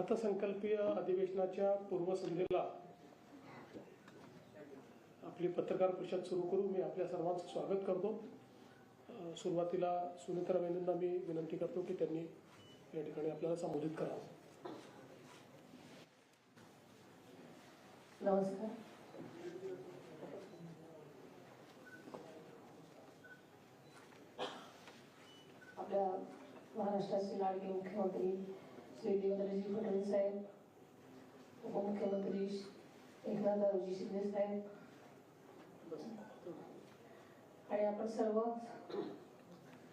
अर्थसंकल्पीय अधिवेशनाच्या पूर्वसंध्येला आपली पत्रकार परिषद सुरू करू. मी आपल्या सर्वांचं स्वागत करतो. सुरुवातीला सुनीता वहिनींना मी विनंती करतो की त्यांनी या ठिकाणी आपल्याला संबोधित करावं. नमस्कार. आपल्या महाराष्ट्राचे लाडके मुख्यमंत्री श्री देवेंद्रजी फडणवीस साहेब, उपमुख्यमंत्री एकनाथरावजी शिंदे साहेब आणि आपण सर्व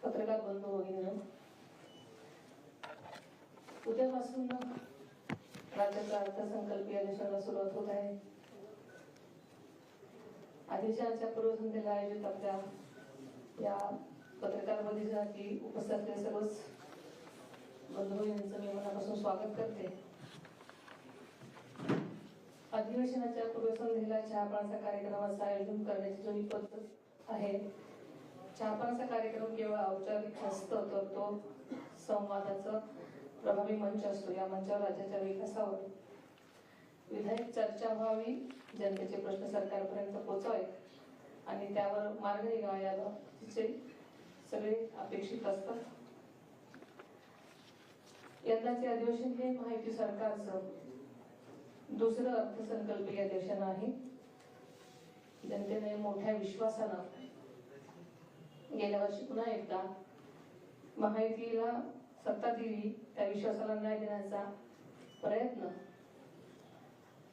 पत्रकार बंधू वगैरे, उद्यापासून राज्याच्या अर्थसंकल्पीय अधिवेशनाला सुरुवात होत आहे. अधिवेशनाच्या पूर्वसंध्येला आयोजित आपल्या या पत्रकार परिषदेसाठी उपस्थित असलेले सर्वच बंधू यांचं मी मनापासून स्वागत करते. अधिवेशनाच्या पूर्वसंध्येला चहापानाचा कार्यक्रमाचं आयोजन करण्याची जुनी पद्धत आहे. चहापानाचा कार्यक्रम केवळ औपचारिक नसतो, तर तो संवादाचा प्रभावी मंच असतो. या मंचावर राज्याच्या विकासावर विधायक चर्चा व्हावी, जनतेचे प्रश्न सरकारपर्यंत पोहोचावे आणि त्यावर मार्ग निघावा याला तिचे सगळे अपेक्षित असतात. यंदाचे अधिवेशन हे महायुती सरकारचं दुसरं अर्थसंकल्पीय अधिवेशन आहे. जनतेने मोठ्या विश्वासानं गेल्या वर्षी पुन्हा एकदा महायुतीला सत्ता दिली. त्या विश्वासाला न्याय देण्याचा प्रयत्न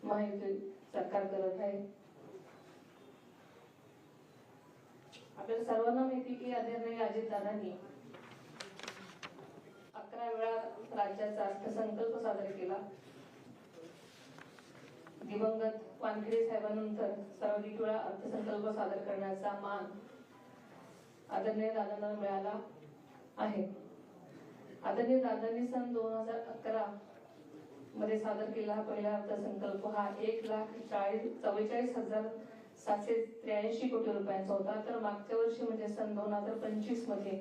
महायुती सरकार करत आहे. आपल्याला सर्वांना माहिती की आदरणीय अजितदादांनी 11 वेळा राज्याचा अर्थसंकल्प सादर केला. दिवंगत वानखेडे साहेबांनंतर सर्वाधिक वेळा अर्थसंकल्प सादर करण्याचा मान आदरणीय दादांना मिळाला आहे. आदरणीय दादांनी सन 2011 मध्ये सादर केलेला पहिला अर्थसंकल्प हा 1,44,783 कोटी रुपयांचा होता. तर मागच्या वर्षी म्हणजे सन 2025 मध्ये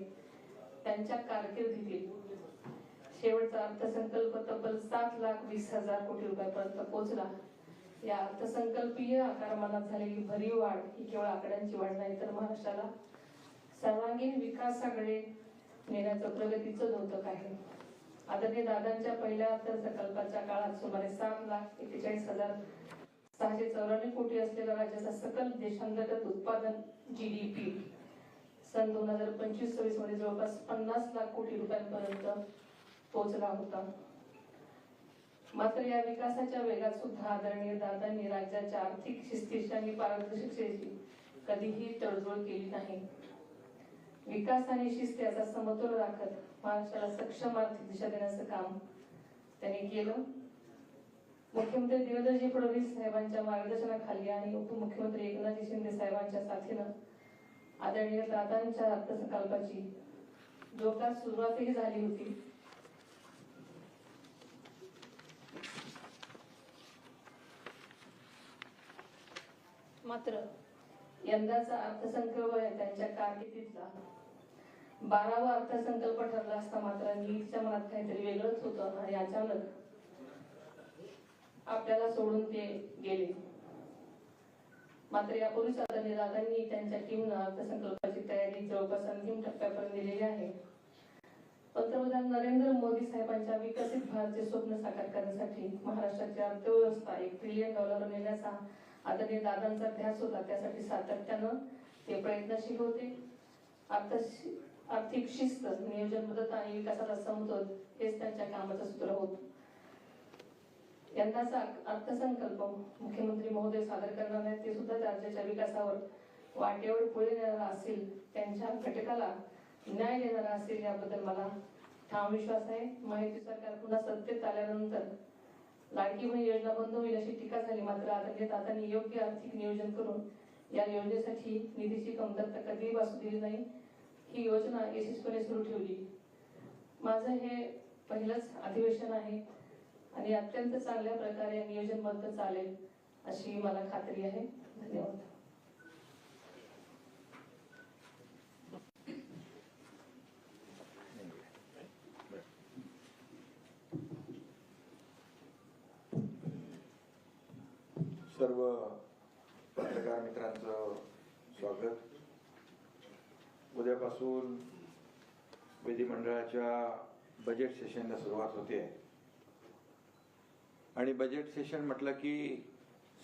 त्यांच्या कारकिर्दीतील शेवटचा अर्थसंकल्प तब्बल 7,20,000 कोटी रुपयांपर्यंत पोहोचला. या अर्थसंकल्पीय आकारमानात झालेली भरीव वाढ ही केवळ आकड्यांची वाढ नाही, तर महाराष्ट्राला सर्वांगीण विकासाकडे नेण्याचं प्रगतीचं द्योतक आहे. आदरणीय दादांच्या पहिल्या अर्थसंकल्पाच्या काळात सुमारे 7,41,694 कोटी असलेल्या राज्याचा सकल देशांतर्गत उत्पादन GDP सन 2025-26 मध्ये जवळपास 50 लाख कोटी रुपयांपर्यंत पोहोचला होता. मात्र या विकासाच्या वेगात सुद्धा आदरणीय दादांनी राज्याच्या आर्थिक शिस्तीची आणि पारदर्शकतेची कधीही तडजोड केली नाही. विकास आणि शिस्त याचा समतोल राखत महाराष्ट्राला सक्षम आर्थिक दिशा देण्याचं काम त्यांनी केलं. मुख्यमंत्री देवेंद्रजी फडणवीस साहेबांच्या मार्गदर्शनाखाली आणि उपमुख्यमंत्री एकनाथजी शिंदे साहेबांच्या साथीनं आदरणीय दादांच्या अर्थसंकल्पाची जोरदार सुरुवातही झाली होती. मात्र यंदाचा अर्थसंकल्प त्यांच्या कारकिर्दीतला 12वा अर्थसंकल्प ठरला असता मात्र नीटच्या मनात काहीतरी वेगळंच होतं आणि अचानक आपल्याला सोडून ते गेले. मात्र यापूर्वीच आदरणीय दादांनी त्यांच्या टीमनं अर्थसंकल्पाची तयारी जवळपास अंतिम टप्प्यापर्यंत दिलेली आहे. पंतप्रधान नरेंद्र मोदी साहेबांच्या विकसित भारतचे स्वप्न साकार करण्यासाठी महाराष्ट्राची अर्थव्यवस्था $1 ट्रिलियन नेण्याचा आदरणीय दादांचा ध्यास होता. त्यासाठी सातत्यानं ते प्रयत्नशील होते. आर्थिक शिस्त, नियोजनबद्धता आणि विकासाचा समतोल हेच त्यांच्या कामाचं सूत्र होतं. यंदाचा अर्थसंकल्प मुख्यमंत्री महोदय सादर करणार आहेत, ते सुद्धा राज्याच्या विकासावर वाटेवर पुढे नेणारा असेल, त्यांच्या घटकाला न्याय देणारा असेल याबद्दल मला ठाम विश्वास आहे. महायुती सरकार पुन्हा सत्तेत आल्यानंतर लाडकी बहीण योजना बंद होईल अशी टीका झाली. मात्र आदरणीय दादांनी योग्य आर्थिक नियोजन करून या योजनेसाठी निधीची कमतरता कधीही भासू दिली नाही. ही योजना यशस्वीपणे सुरू ठेवली. माझं हे पहिलंच अधिवेशन आहे आणि अत्यंत चांगल्या प्रकारे नियोजनबद्ध चालेल अशी मला खात्री आहे. धन्यवाद. पत्रकार मित्रांचं स्वागत. उद्यापासून विधिमंडळाच्या बजेट सेशनला सुरुवात होते आणि बजेट सेशन म्हटलं की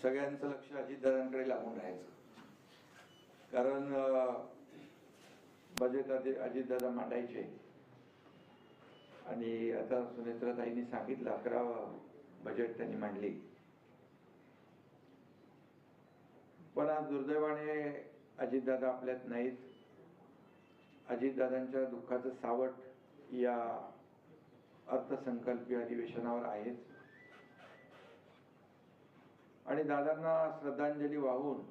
सगळ्यांचं लक्ष अजितदादांकडे लागून राहायचं. कारण बजेट अजितदादा मांडायचे आणि आता सुनेत्राताईंनी सांगितलं 11वं बजेट त्यांनी मांडली. पण आज दुर्दैवाने अजितदादा आपल्यात नाहीत. अजितदादांच्या दुःखाचं सावट या अर्थसंकल्पीय अधिवेशनावर आहेच आणि दादांना श्रद्धांजली वाहून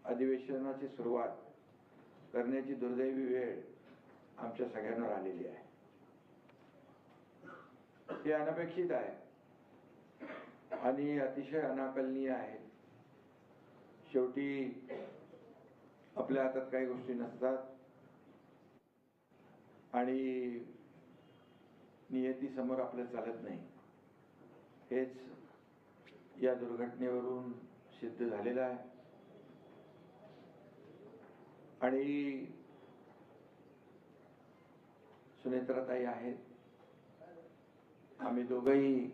अधिवेशनाची सुरुवात करण्याची दुर्दैवी वेळ आमच्या सगळ्यांवर आलेली आहे. हे अनपेक्षित आहे आणि अतिशय अनाकलनीय आहे. शेवटी आपल्या हातात काही गोष्टी नसतात आणि नियतीसमोर आपलं चालत नाही. हेच या दुर्घटनेवरून सिद्ध झालेलं आहे आणि सुनेत्राताई आहेत. आम्ही दोघंही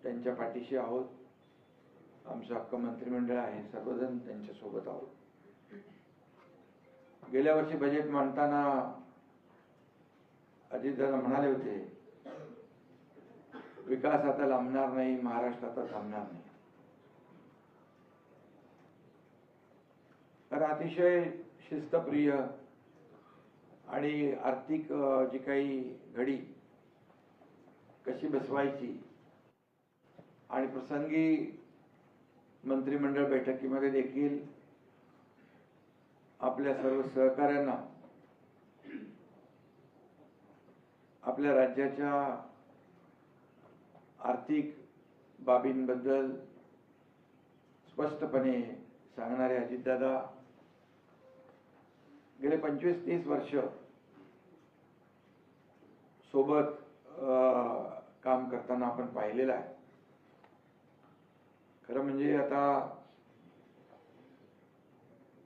त्यांच्या पाठीशी आहोत. आमचं हक्क मंत्रिमंडळ आहे, सर्वजण त्यांच्या सोबत आहोत. गेल्या वर्षी बजेट मांडताना अजितदादा म्हणाले होते, विकास आता लांबणार नाही, महाराष्ट्र आता थांबणार नाही. तर अतिशय शिस्तप्रिय आणि आर्थिक जी काही घडी कशी बसवायची आणि प्रसंगी मंत्रिमंडळ बैठकीमध्ये देखील आपल्या सर्व सहकाऱ्यांना आपल्या राज्याच्या आर्थिक बाबींबद्दल स्पष्टपणे सांगणारे अजितदादा गेले 25-30 वर्ष सोबत काम करताना आपण पाहिलेलं आहे. खरं म्हणजे आता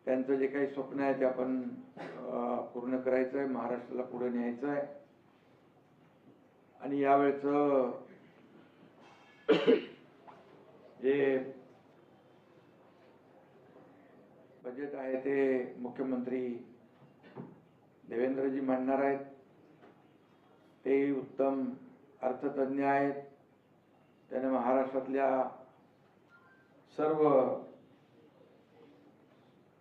त्यांचं जे काही स्वप्न आहे ते आपण पूर्ण करायचं आहे, महाराष्ट्राला पुढे न्यायचं आहे. आणि यावेळचं जे बजेट आहे ते मुख्यमंत्री देवेंद्रजी मांडणार आहेत. ते उत्तम अर्थतज्ञ आहेत. त्याने महाराष्ट्रातल्या सर्व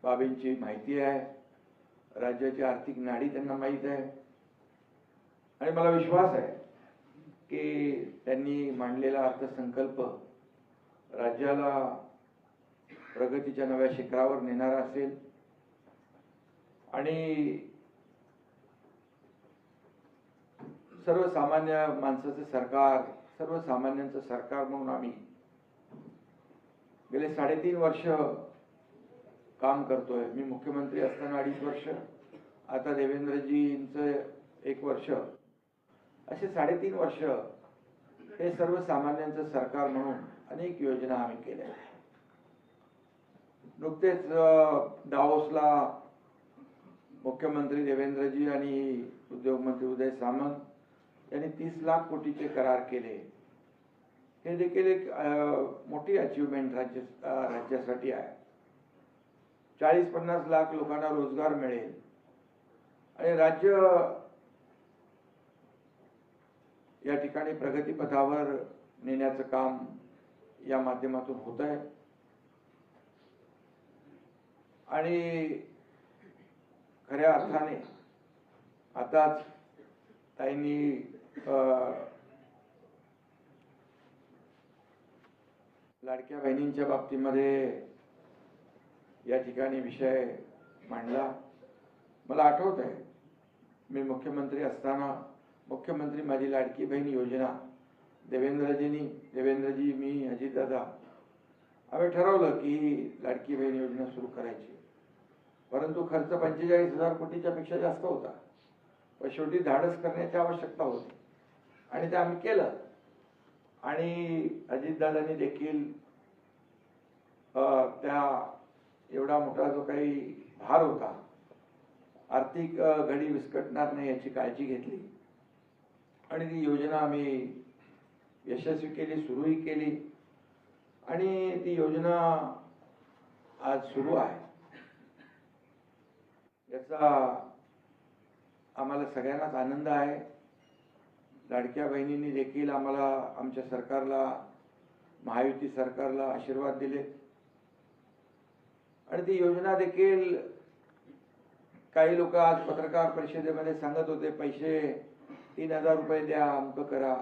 बाबींची माहिती आहे. राज्याची आर्थिक नाडी त्यांना माहीत आहे आणि मला विश्वास आहे की त्यांनी मांडलेला अर्थसंकल्प राज्याला प्रगतीच्या नव्या शिखरावर नेणारा असेल आणि सर्वसामान्य माणसाचं सरकार, सर्वसामान्यांचं सरकार म्हणून आम्ही गेले 3.5 वर्ष काम करतोय. मी मुख्यमंत्री असताना 2.5 वर्ष, आता देवेंद्रजींचं 1 वर्ष, असे 3.5 वर्ष हे सर्वसामान्यांचं सरकार म्हणून अनेक योजना आम्ही केल्या. नुकतेच दावोसला मुख्यमंत्री देवेंद्रजी आणि उद्योगमंत्री उदय सामंत यांनी 30 लाख कोटीचे करार केले. हे देखील एक मोठी अचीवमेंट राज्यासाठी आहे. 40-50 लाख लोकांना रोजगार मिळेल आणि राज्य या ठिकाणी प्रगतीपथावर नेण्याचं काम या माध्यमातून होत आहे. आणि खऱ्या अर्थाने आताच ताईंनी लाडक्या बहिणींच्या बाबतीमध्ये या ठिकाणी विषय मांडला. मला आठवत आहे, मी मुख्यमंत्री असताना मुख्यमंत्री माझी लाडकी बहीण योजना देवेंद्रजी, मी, अजितदादा आम्ही ठरवलं की लाडकी बहीण योजना सुरू करायची. परंतु खर्च 45,000 कोटीच्या पेक्षा जास्त होता. पण शेवटी धाडस करण्याची आवश्यकता होती आणि ते आम्ही केलं. आणि अजितदादांनी देखील त्या एवढा मोठा जो काही भार होता, आर्थिक घडी विस्कटणार नाही याची काळजी घेतली आणि ती योजना आम्ही यशस्वी केली, सुरूही केली आणि ती योजना आज सुरू आहे. याचा आम्हाला सगळ्यांनाच आनंद आहे. लाडक्या बहिणींनी देखील आम्हाला, आमच्या सरकारला, महायुती सरकारला आशीर्वाद दिले आणि ती योजना देखील काही लोक आज पत्रकार परिषदेमध्ये सांगत होते पैसे 3,000 रुपये द्या, अमकं करा.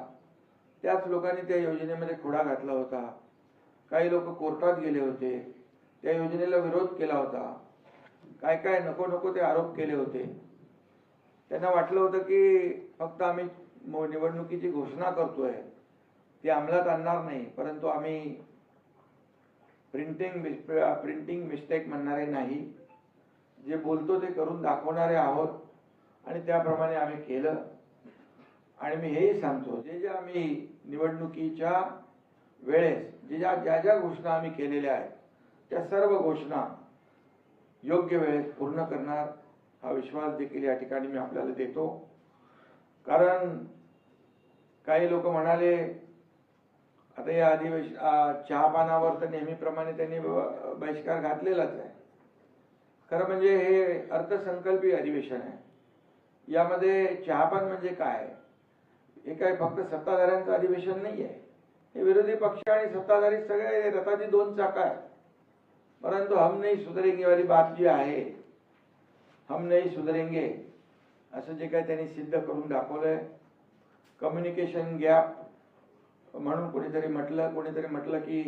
त्याच लोकांनी त्या योजनेमध्ये खोडा घातला होता. काही लोक कोर्टात गेले होते, त्या योजनेला विरोध केला होता. काय काय नको नको ते आरोप केले होते. त्यांना वाटलं होतं की फक्त आम्ही निवडणुकीची घोषणा करतोय, ती अंमलात आणणार नाही, परंतु आम्ही प्रिंटिंग मिस्टेक म्हणणारे नाही, जे बोलतो ते करून दाखवणारे आहोत आणि त्याप्रमाणे आम्ही केलं. आणि मी हेही सांगतो, जे आम्ही निवडणुकीच्या वेळेस ज्या ज्या घोषणा आम्ही केलेल्या आहेत त्या सर्व घोषणा योग्य वेळेस पूर्ण करणार हा विश्वास देखील या ठिकाणी मी आपल्याला देतो. कारण काही लोक म्हणाले आता या चहापानावर तर नेहमीप्रमाणे त्यांनी बहिष्कार घातलेलाच आहे. खरं म्हणजे हे अर्थसंकल्पीय अधिवेशन आहे. यामध्ये चहापान म्हणजे काय? हे काय फक्त सत्ताधाऱ्यांचं अधिवेशन नाही आहे. हे विरोधी पक्ष आणि सत्ताधारी सगळे रथाची 2 चाकं आहेत. परंतु हम नहीं सुधरेंगे वाली बात जी आहे, हम नहीं सुधरेंगे असं जे काही त्यांनी सिद्ध करून दाखवलंय. कम्युनिकेशन गॅप म्हणून कोणीतरी म्हटलं की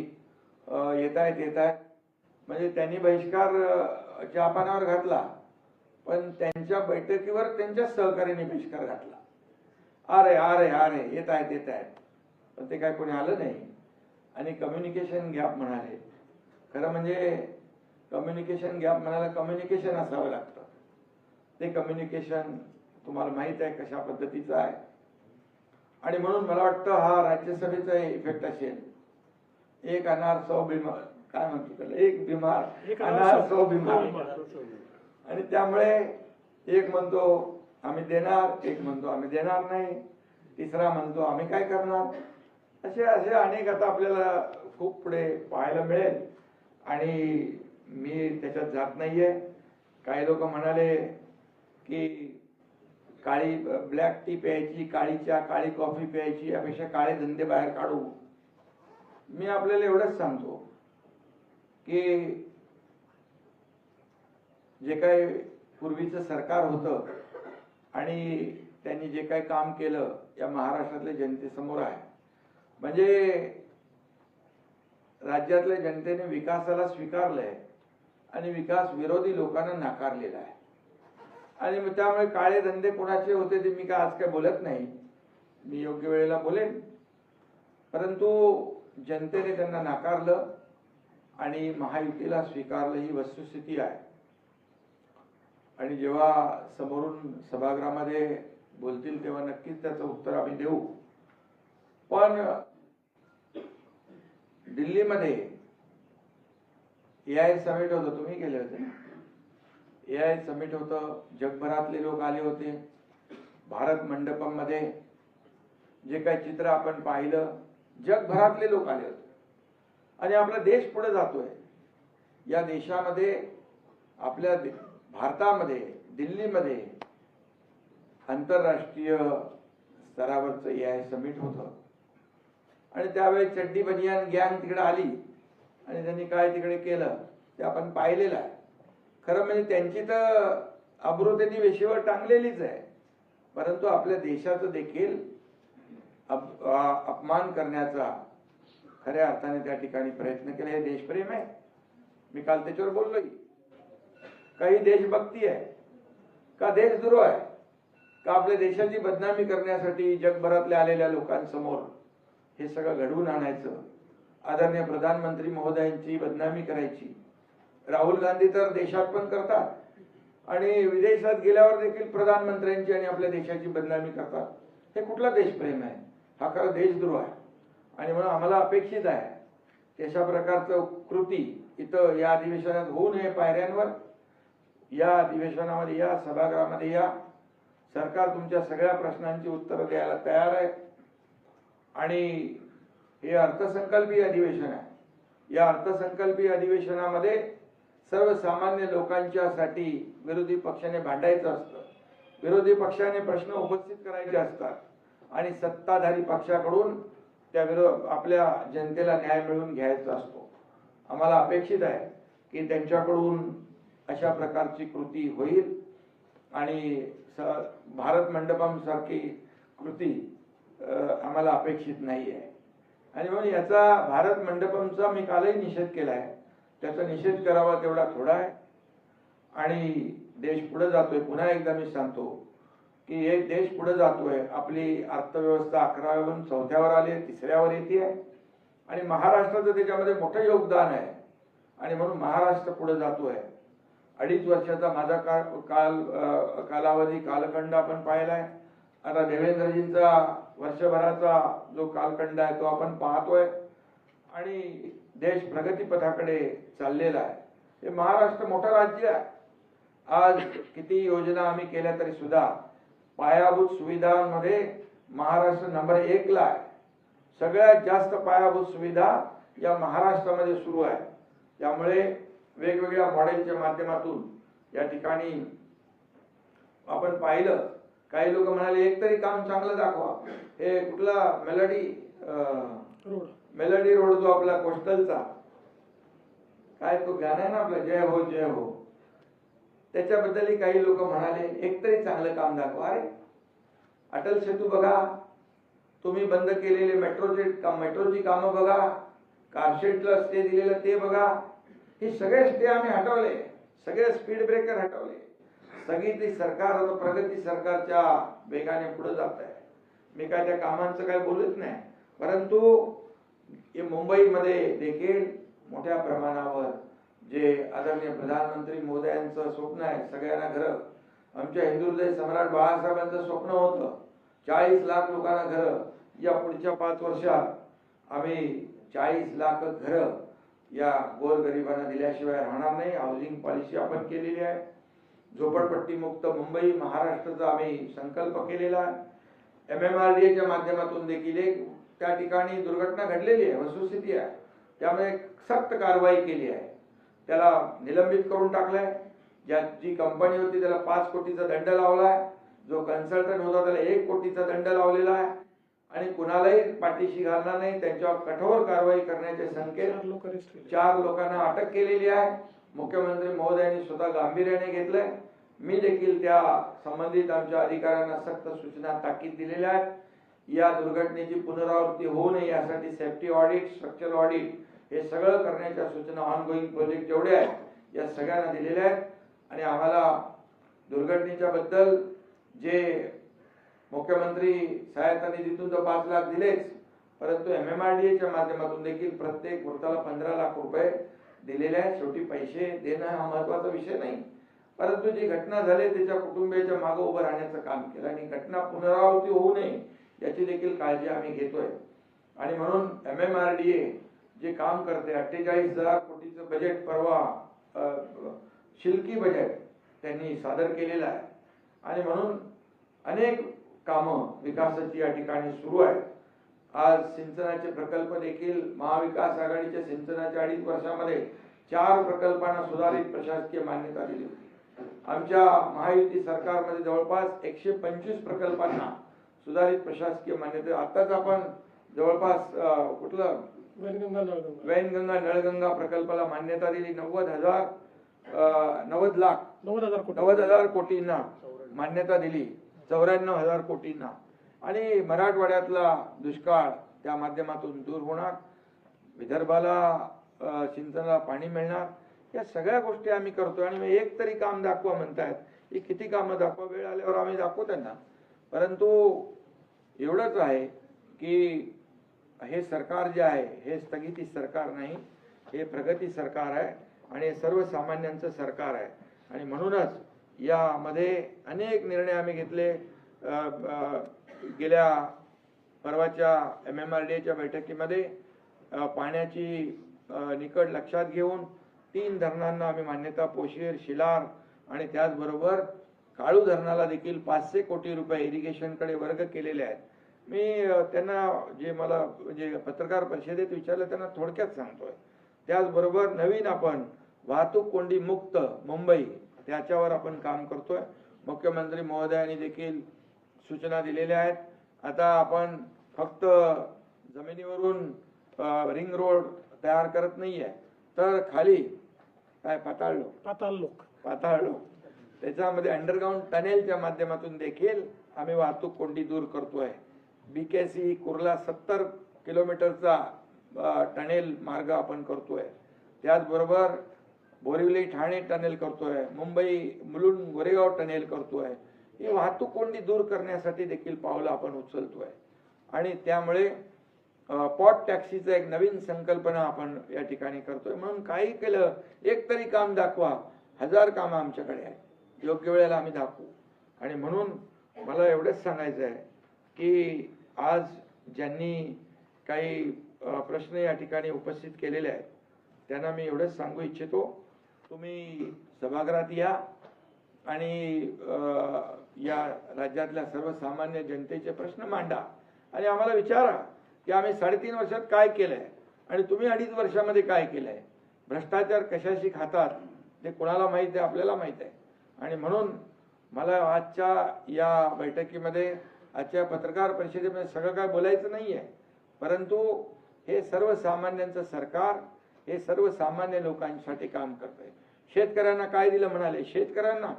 येत आहेत, म्हणजे त्यांनी बहिष्कार चहापानावर घातला, पण त्यांच्या बैठकीवर त्यांच्या सहकार्याने बहिष्कार घातला. अरे येत आहेत, पण ते काय कोणी आलं नाही. आणि कम्युनिकेशन गॅप म्हणाले. खरं म्हणजे कम्युनिकेशन गॅप म्हणायला कम्युनिकेशन असावं लागतं. ते कम्युनिकेशन तुम्हाला माहित आहे कशा पद्धतीचं आहे. आणि म्हणून मला वाटतं हा राज्यसभेचा इफेक्ट असेल. एक अनार 100 बिमार, काय म्हणतो त्याला, एक बिमार अनार 100 बिमार. आणि त्यामुळे एक म्हणतो आम्ही देणार, एक म्हणतो आम्ही देणार नाही, तिसरा म्हणतो आम्ही काय करणार. असे अनेक आता आपल्याला खूप पुढे पाहायला मिळेल आणि मी त्याच्यात जात नाहीये. काही लोक म्हणाले की काळी ब्लॅक टी प्यायची, काळी चहा, काळी कॉफी प्यायची, यापेक्षा काळे धंदे बाहेर काढू. मी आपल्याला एवढंच सांगतो की जे काही पूर्वीचं सरकार होतं आणि त्यांनी जे काही काम केलं या महाराष्ट्रातल्या जनतेसमोर आहे. म्हणजे राज्यातल्या जनतेने विकासाला स्वीकारलंय आणि विकास विरोधी लोकांना नाकारलेला आहे. आणि त्यामुळे काळे धंदे कोणाचे होते ते मी काय आज काय बोलत नाही, मी योग्य वेळेला बोलेन. परंतु जनतेने त्यांना नाकारलं आणि महायुतीला स्वीकारलं, ही वस्तुस्थिती आहे. आणि जेव्हा समोरून सभागृहामध्ये बोलतील तेव्हा नक्कीच त्याचं उत्तर आम्ही देऊ. पण दिल्लीमध्ये AI समिट होतं, तुम्ही गेले होते ना. AI समिट होतं, जगभरातले लोक आले होते. भारत मंडपम मध्ये जे काही चित्र आपण पाहिलं, जगभरातले लोक आले होते. आणि आपला देश पुढे जातोय. या देशामध्ये, आपल्या भारतामध्ये, दिल्लीमध्ये आंतरराष्ट्रीय स्तरावरचं AI समिट होतं. आणि त्यावेळेस चड्डी बनियान गँग तिकडे आली आणि त्यांनी काय तिकडे केलं ते आपण पाहिलेलं आहे. खरं म्हणजे त्यांची तर अब्रू त्यांनी वेशीवर टांगलेलीच आहे. परंतु आपल्या देशाचं देखील अपमान करण्याचा खऱ्या अर्थाने त्या ठिकाणी प्रयत्न केला. हे देशप्रेम आहे. मी काल त्याच्यावर बोललोय. काही देशभक्ती आहे का देशद्रोह आहे का आपल्या देशाची बदनामी करण्यासाठी जगभरातल्या आलेल्या लोकांसमोर हे सगळं घडवून आणायचं, आदरणीय प्रधानमंत्री महोदयांची बदनामी करायची. राहुल गांधी तर देशात पण करतात आणि विदेशात गेल्यावर देखील प्रधानमंत्र्यांची आणि आपल्या देशाची बदनामी करतात. हे कुठला देशप्रेम आहे? हा खरा देशद्रोह आहे. आणि म्हणून आम्हाला अपेक्षित आहे तशा प्रकारचं कृती इथं या अधिवेशनात होऊ नये पायऱ्यांवर, या अधिवेशनामध्ये या, सभागृहामध्ये या. सरकार तुमच्या सगळ्या प्रश्नांची उत्तरं द्यायला तयार आहे. आणि हे अर्थसंकल्पीय अधिवेशन आहे. या अर्थसंकल्पीय अधिवेशनामध्ये सर्वसामान्य लोकांच्यासाठी विरोधी पक्षाने भांडायचं असतं, विरोधी पक्षाने प्रश्न उपस्थित करायचे असतात आणि सत्ताधारी पक्षाकडून त्या आपल्या जनतेला न्याय मिळवून घ्यायचा असतो. आम्हाला अपेक्षित आहे की त्यांच्याकडून अशा प्रकारची कृती होईल आणि भारत मंडपम सारखी कृती आम्हाला अपेक्षित नाही आहे. आणि म्हणून याचा भारत मंडपमचा मी कालही निषेध केला आहे. त्याचा निषेध करावा तेवढा थोडा आहे. आणि देश पुढे जातोय. पुन्हा एकदा मी सांगतो की एक देश पुढे जातोय. आपली अर्थव्यवस्था 11व्यावरून 4थ्यावर आली आहे, 3ऱ्यावर येते आहे. आणि महाराष्ट्राचं त्याच्यामध्ये मोठं योगदान आहे. आणि म्हणून महाराष्ट्र पुढे जातोय. 2.5 वर्षाचा माझा कालावधी कालखंड आपण पाहिलाय. आता देवेंद्रजींचा वर्षभराचा जो कालखंड आहे तो आपण पाहतोय. आणि देश प्रगतीपथाकडे चाललेला आहे. हे महाराष्ट्र मोठं राज्य आहे. आज किती योजना आम्ही केल्या तरी सुद्धा पायाभूत सुविधांमध्ये महाराष्ट्र नंबर 1 ला आहे. सगळ्यात जास्त पायाभूत सुविधा या महाराष्ट्रामध्ये सुरू आहे. त्यामुळे वेगवेगळ्या मॉडेलच्या माध्यमातून या ठिकाणी आपण पाहिलं. काही लोक म्हणाले एक तरी काम चांगलं दाखवा. हे कुठला मेलडी रोड जो आपला कोस्टलचा काय तो गाणं आहे ना आपला, जय हो जय हो, त्याच्याबद्दलही काही लोक म्हणाले एक तरी चांगलं काम दाखवा. अरे अटल सेतू बघा, तुम्ही बंद केलेले मेट्रोची कामं बघा, कारशेडला स्टे दिलेलं ते बघा. हे सगळे स्टे आम्ही हटवले, सगळे स्पीड ब्रेकर हटवले. सगळी सरकार आता प्रगती सरकारच्या वेगाने पुढे जात आहे. मी काय त्या कामांचं काय बोलत नाही. परंतु मुंबईमध्ये देखील मोठ्या प्रमाणावर जे आदरणीय प्रधानमंत्री मोदयांचं स्वप्न आहे सगळ्यांना घरं, आमच्या हिंदुहृदय सम्राट बाळासाहेबांचं स्वप्न होतं 40 लाख लोकांना घरं. या पुढच्या 5 वर्षात आम्ही 40 लाख घरं या गोरगरिबांना दिल्याशिवाय राहणार नाही. हाऊसिंग पॉलिसी आपण केलेली आहे. झोपडपट्टी मुक्त मुंबई महाराष्ट्राचा आम्ही संकल्प केलेला आहे. MMRDAच्या माध्यमातून देखील एक त्या ठिकाणी दुर्घटना घडलेली आहे, वस्तुस्थिती आहे. त्यामुळे सक्त कारवाई केली आहे. त्याला निलंबित करून टाकलंय. जी कंपनी होती त्याला 5 कोटीचा दंड लावलाय. जो कन्सल्टंट होता त्याला 1 कोटीचा दंड लावलेला आहे. आणि कुणालाही पाठीशी घालणार नाही. त्यांच्यावर कठोर कारवाई करण्याचे संकेत 4 लोकांना अटक केलेली आहे. मुख्यमंत्री महोदयांनी स्वतः गांभीर्याने घेतलंय. मी देखील त्या संबंधित आमच्या अधिकाऱ्यांना सक्त सूचना ताकीद दिलेल्या आहेत. या दुर्घटनेची पुनरावृत्ती होऊ नये यासाठी सेफ्टी ऑडिट, स्ट्रक्चरल ऑडिट हे सगळं करण्याच्या सूचना ऑनगोईंग प्रोजेक्ट जेवढे आहेत या सगळ्यांना दिलेल्या आहेत. आणि आम्हाला दुर्घटनेच्या बद्दल जे मुख्यमंत्री सहायता निधीतून तर 5 लाख दिलेच, परंतु MMRDAच्या माध्यमातून देखील प्रत्येक मृताला 15 लाख रुपये दिलेले आहेत. शेवटी पैसे देणं हा महत्वाचा विषय नाही, परंतु जी घटना झाली त्याच्या कुटुंबियाच्या मागे उभं राहण्याचं काम केलं. आणि घटना पुनरावृत्ती होऊ नये याची देखील काळजी आम्ही घेतोय. आणि म्हणून MMRDA जे काम करते 48,000 कोटीचं बजेट परवा शिल्की बजेट त्यांनी सादर केलेलं आहे. आणि म्हणून अनेक कामं विकासाची या ठिकाणी सुरू आहेत. आज सिंचनाचे प्रकल्प देखील महाविकास आघाडीच्या सिंचनाच्या 2.5 वर्षामध्ये 4 प्रकल्पांना सुधारित प्रशासकीय मान्यता दिली होती. आमच्या महायुती सरकारमध्ये जवळपास 125 प्रकल्पांना सुधारित प्रशासकीय मान्यता. आताच आपण जवळपास कुठलं वैनगंगा नळगंगा प्रकल्पाला मान्यता दिली. 90,000 कोटींना मान्यता दिली. 94,000 कोटींना. आणि मराठवाड्यातला दुष्काळ त्या माध्यमातून दूर होणार. विदर्भाला सिंचनाला पाणी मिळणार. या सगळ्या गोष्टी आम्ही करतोय. आणि एक तरी काम दाखवा म्हणतायत. ही किती कामं दाखवा, वेळ आल्यावर आम्ही दाखवू त्यांना. परंतु एवढंच आहे की हे सरकार जे आहे हे स्थगिती सरकार नाही, हे प्रगती सरकार आहे आणि हे सर्वसामान्यांचं सरकार आहे. आणि म्हणूनच यामध्ये अनेक निर्णय आम्ही घेतले. गेल्या परवाच्या MMRDAच्या बैठकीमध्ये पाण्याची निकड लक्षात घेऊन 3 धरणांना आम्ही मान्यता, पोशीर, शिलार आणि त्याचबरोबर काळू धरणाला देखील 500 कोटी रुपये इरिगेशनकडे वर्ग केलेले आहेत. मी त्यांना जे मला म्हणजे पत्रकार परिषदेत विचारलं त्यांना थोडक्यात सांगतोय. त्याचबरोबर नवीन आपण वाहतूक कोंडी मुक्त मुंबई त्याच्यावर आपण काम करतोय. मुख्यमंत्री महोदयांनी देखील सूचना दिलेल्या आहेत. आता आपण फक्त जमिनीवरून रिंग रोड तयार करत नाहीये, तर खाली काय पाताळ लोक त्याच्यामध्ये अंडरग्राऊंड टनेलच्या माध्यमातून देखील आम्ही वाहतूक कोंडी दूर करतोय. BKC कुर्ला 70 किलोमीटरचा टनेल मार्ग आपण करतोय. त्याचबरोबर बोरिवली ठाणे टनेल करतोय. मुंबई मुलुंड गोरेगाव टनेल करतोय. ही वाहतूक कोंडी दूर करण्यासाठी देखील पावलं आपण उचलतोय. आणि त्यामुळे पॉट टॅक्सीचं एक नवीन संकल्पना आपण या ठिकाणी करतोय. म्हणून काही केलं, एक तरी काम दाखवा. 1000 कामं आमच्याकडे आहे, योग्य वेळेला आम्ही दाखवू. आणि म्हणून मला एवढंच सांगायचं आहे की आज ज्यांनी काही प्रश्न या ठिकाणी उपस्थित केलेले आहेत त्यांना मी एवढंच सांगू इच्छितो, तुम्ही सभागृहात या आणि या राज्यातल्या सर्वसामान्य जनतेचे प्रश्न मांडा आणि आम्हाला विचारा की आम्ही 3.5 वर्षात काय केलंय आणि तुम्ही 2.5 वर्षामध्ये काय केलंय. भ्रष्टाचार कशाशी खातात ते कोणाला माहीत आहे, आपल्याला माहीत आहे. आणि म्हणून मला आजच्या या बैठकीमध्ये, आजच्या पत्रकार परिषदेमध्ये सगळं काय बोलायचं नाही आहे, परंतु हे सर्वसामान्यांचं सरकार हे सर्वसामान्य लोकांसाठी काम करतंय. शेतकऱ्यांना काय दिलं म्हणाले, शेतकऱ्यांना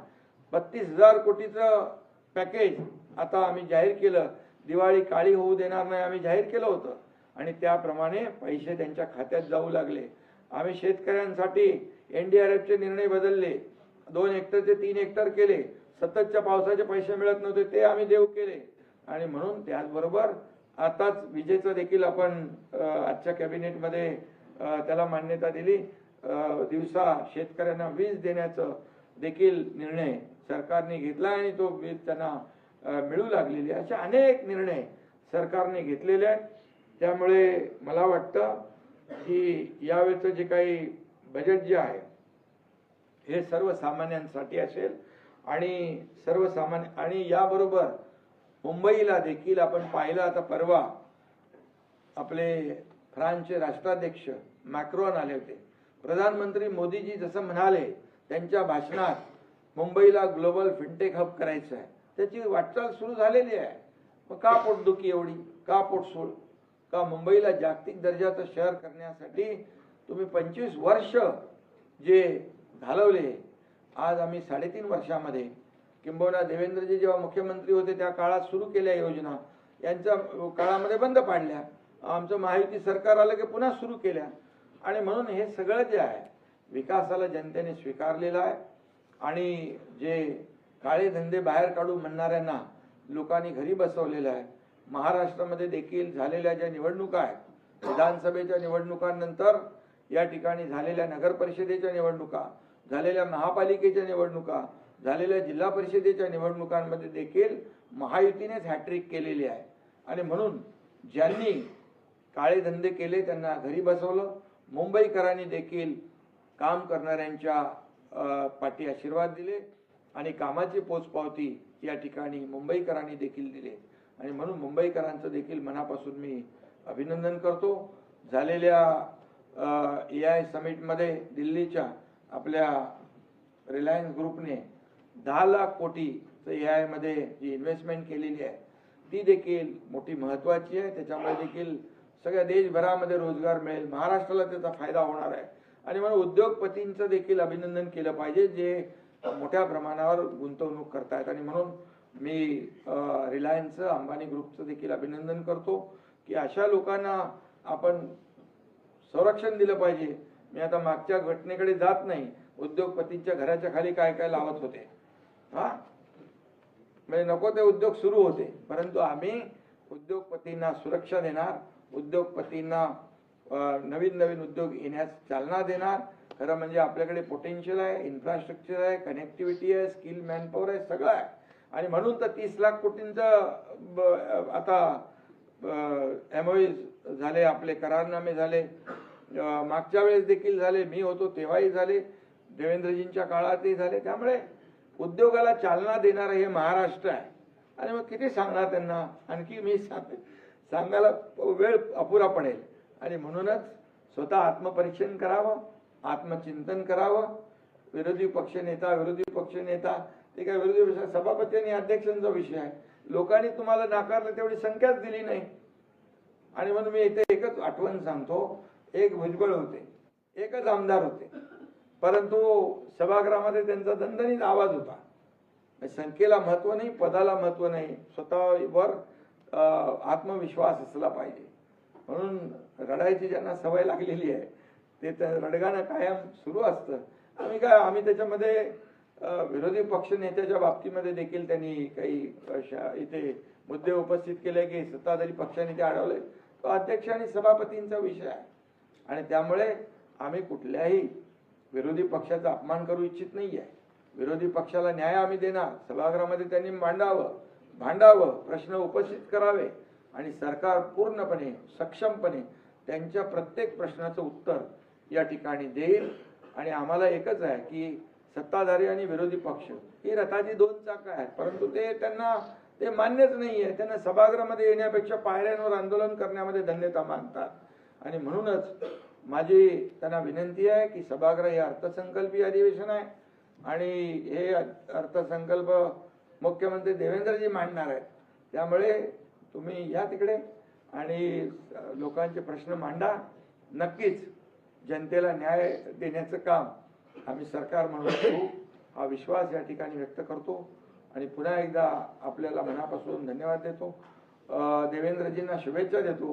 32,000 कोटीचं पॅकेज आता आम्ही जाहीर केलं. दिवाळी काळी होऊ देणार नाही आम्ही जाहीर केलं होतं आणि त्याप्रमाणे पैसे त्यांच्या खात्यात जाऊ लागले. आम्ही शेतकऱ्यांसाठी NDRFचे निर्णय बदलले, 2 हेक्टरचे 3 हेक्टर केले. सततच्या पावसाचे पैसे मिळत नव्हते ते आम्ही देऊ केले. आणि म्हणून त्याचबरोबर आताच विजेचं देखील आपण आजच्या कॅबिनेटमध्ये त्याला मान्यता दिली. दिवसा शेतकऱ्यांना वीज देण्याचं देखील निर्णय सरकारने घेतला आणि तो वीज त्यांना मिळू लागलेली. अशा अनेक निर्णय सरकारने घेतलेले आहेत. त्यामुळे मला वाटतं की यावेळेचं जे काही बजेट जे आहे हे सर्वसामान्यांसाठी असेल आणि सर्वसामान्य आणि याबरोबर मुंबईला देखील आपण पाहिलं. आता परवा आपले फ्रान्सचे राष्ट्राध्यक्ष मॅक्रॉन आले होते. प्रधानमंत्री मोदीजी जसं म्हणाले त्यांच्या भाषणात मुंबईला ग्लोबल फिनटेक हब करायचं आहे, त्याची वाटचाल सुरू झालेली आहे. मग का पोटदुखी एवढी, का पोटसूळ, का मुंबईला जागतिक दर्जाचं शहर करण्यासाठी तुम्ही 25 वर्ष जे घालवले, आज आम्ही 3.5 वर्षामध्ये किंबहुना देवेंद्रजी जेव्हा मुख्यमंत्री होते त्या काळात सुरू केल्या योजना, यांच्या काळामध्ये बंद पाडल्या. आमचं महायुती सरकार आलं की पुन्हा सुरू केल्या. आणि म्हणून हे सगळं जे आहे विकासाला जनतेने स्वीकारलेलं आहे. आणि जे काळे धंदे बाहेर काढू म्हणणाऱ्यांना लोकांनी घरी बसवलेलं आहे. महाराष्ट्रामध्ये देखील झालेल्या ज्या निवडणुका आहेत, विधानसभेच्या निवडणुकांनंतर या ठिकाणी झालेल्या नगर परिषदेच्या निवडणुका, झालेल्या महापालिकेच्या निवडणुका, झालेल्या जिल्हा परिषदेच्या निवडणुकांमध्ये देखील महायुतीनेच हॅट्रिक केलेली आहे. आणि म्हणून ज्यांनी काळे धंदे केले त्यांना घरी बसवलं. मुंबईकरांनी देखील काम करणाऱ्यांच्या पाठी आशीर्वाद दिले आणि कामाची पोचपावती या ठिकाणी मुंबईकरांनी देखील दिले. आणि म्हणून मुंबईकरांचं देखील मनापासून मी अभिनंदन करतो. झालेल्या AI समिटमध्ये दिल्लीच्या आपल्या रिलायन्स ग्रुपने 10 लाख कोटीचं AI मध्ये जी इन्व्हेस्टमेंट केलेली आहे ती देखील मोठी महत्त्वाची आहे. त्याच्यामुळे देखील सगळ्या देशभरामध्ये रोजगार मिळेल, महाराष्ट्राला त्याचा फायदा होणार आहे. आणि म्हणून उद्योगपतींचं देखील अभिनंदन केलं पाहिजे जे मोठ्या प्रमाणावर गुंतवणूक करतायत. आणि म्हणून मी रिलायन्सचं, अंबानी ग्रुपचं देखील अभिनंदन करतो की अशा लोकांना आपण संरक्षण दिलं पाहिजे. मी आता मागच्या घटनेकडे जात नाही, उद्योगपतींच्या घराच्या खाली काय काय लावत होते, म्हणजे नको ते उद्योग सुरू होते. परंतु आम्ही उद्योगपतींना सुरक्षा देणार, उद्योगपतींना नवीन नवीन उद्योग येण्यास चालना देणार. खरं म्हणजे आपल्याकडे पोटेन्शियल आहे, इन्फ्रास्ट्रक्चर आहे, कनेक्टिव्हिटी आहे, स्किल मॅनपॉवर आहे, सगळं आहे. आणि म्हणून तर 30 लाख कोटींचं आता MOU झाले, आपले करारनामे झाले. मागच्या वेळेस देखील झाले, मी होतो तेव्हाही झाले, देवेंद्रजींच्या काळातही झाले. त्यामुळे उद्योगाला चालना देणारं हे महाराष्ट्र आहे. आणि मग किती सांगणार त्यांना, आणखी मी सांगायला वेळ अपुरा पडेल. आणि म्हणूनच स्वतः आत्मपरीक्षण करावं, आत्मचिंतन करावं. विरोधी पक्षनेता ते काय विरोधी पक्ष सभापती आणि अध्यक्षांचा विषय आहे. लोकांनी तुम्हाला नाकारलं, तेवढी संख्याच दिली नाही. आणि म्हणून मी इथे एकच आठवण सांगतो, एक भुजबळ होते, एकच आमदार होते, परंतु सभागृहामध्ये त्यांचा दणदणीत आवाज होता. संख्येला महत्व नाही, पदाला महत्व नाही, स्वतःवर आत्मविश्वास असला पाहिजे. म्हणून रडायची ज्यांना सवय लागलेली आहे ते रडगाणं कायम सुरू असतं. आम्ही त्याच्यामध्ये विरोधी पक्ष नेत्याच्या बाबतीमध्ये देखील त्यांनी काही इथे मुद्दे उपस्थित केले की सत्ताधारी पक्षाने ते अडवले. तो अध्यक्ष आणि सभापतींचा विषय आहे. आणि त्यामुळे आम्ही कुठल्याही विरोधी पक्षाचा अपमान करू इच्छित नाही आहे. विरोधी पक्षाला न्याय आम्ही देणार. सभागृहामध्ये त्यांनी भांडावं, प्रश्न उपस्थित करावे आणि सरकार पूर्णपणे सक्षमपणे त्यांच्या प्रत्येक प्रश्नाचं उत्तर या ठिकाणी देईल. आणि आम्हाला एकच आहे की सत्ताधारी आणि विरोधी पक्ष ही रथाची दोन चाकं आहेत, परंतु त्यांना ते मान्यच नाहीये. त्यांना सभागृहामध्ये येण्यापेक्षा पायऱ्यांवर आंदोलन करण्यामध्ये धन्यता मानतात. आणि म्हणूनच माझी त्यांना विनंती आहे की सभागृह हे अर्थसंकल्पीय अधिवेशन आहे आणि हे अर्थसंकल्प मुख्यमंत्री देवेंद्रजी मांडणार आहेत. त्यामुळे तुम्ही या तिकडे आणि लोकांचे प्रश्न मांडा. नक्कीच जनतेला न्याय देण्याचं काम आम्ही सरकार म्हणून करू, हा विश्वास या ठिकाणी व्यक्त करतो. आणि पुन्हा एकदा आपल्याला मनापासून धन्यवाद देतो. देवेंद्रजींना शुभेच्छा देतो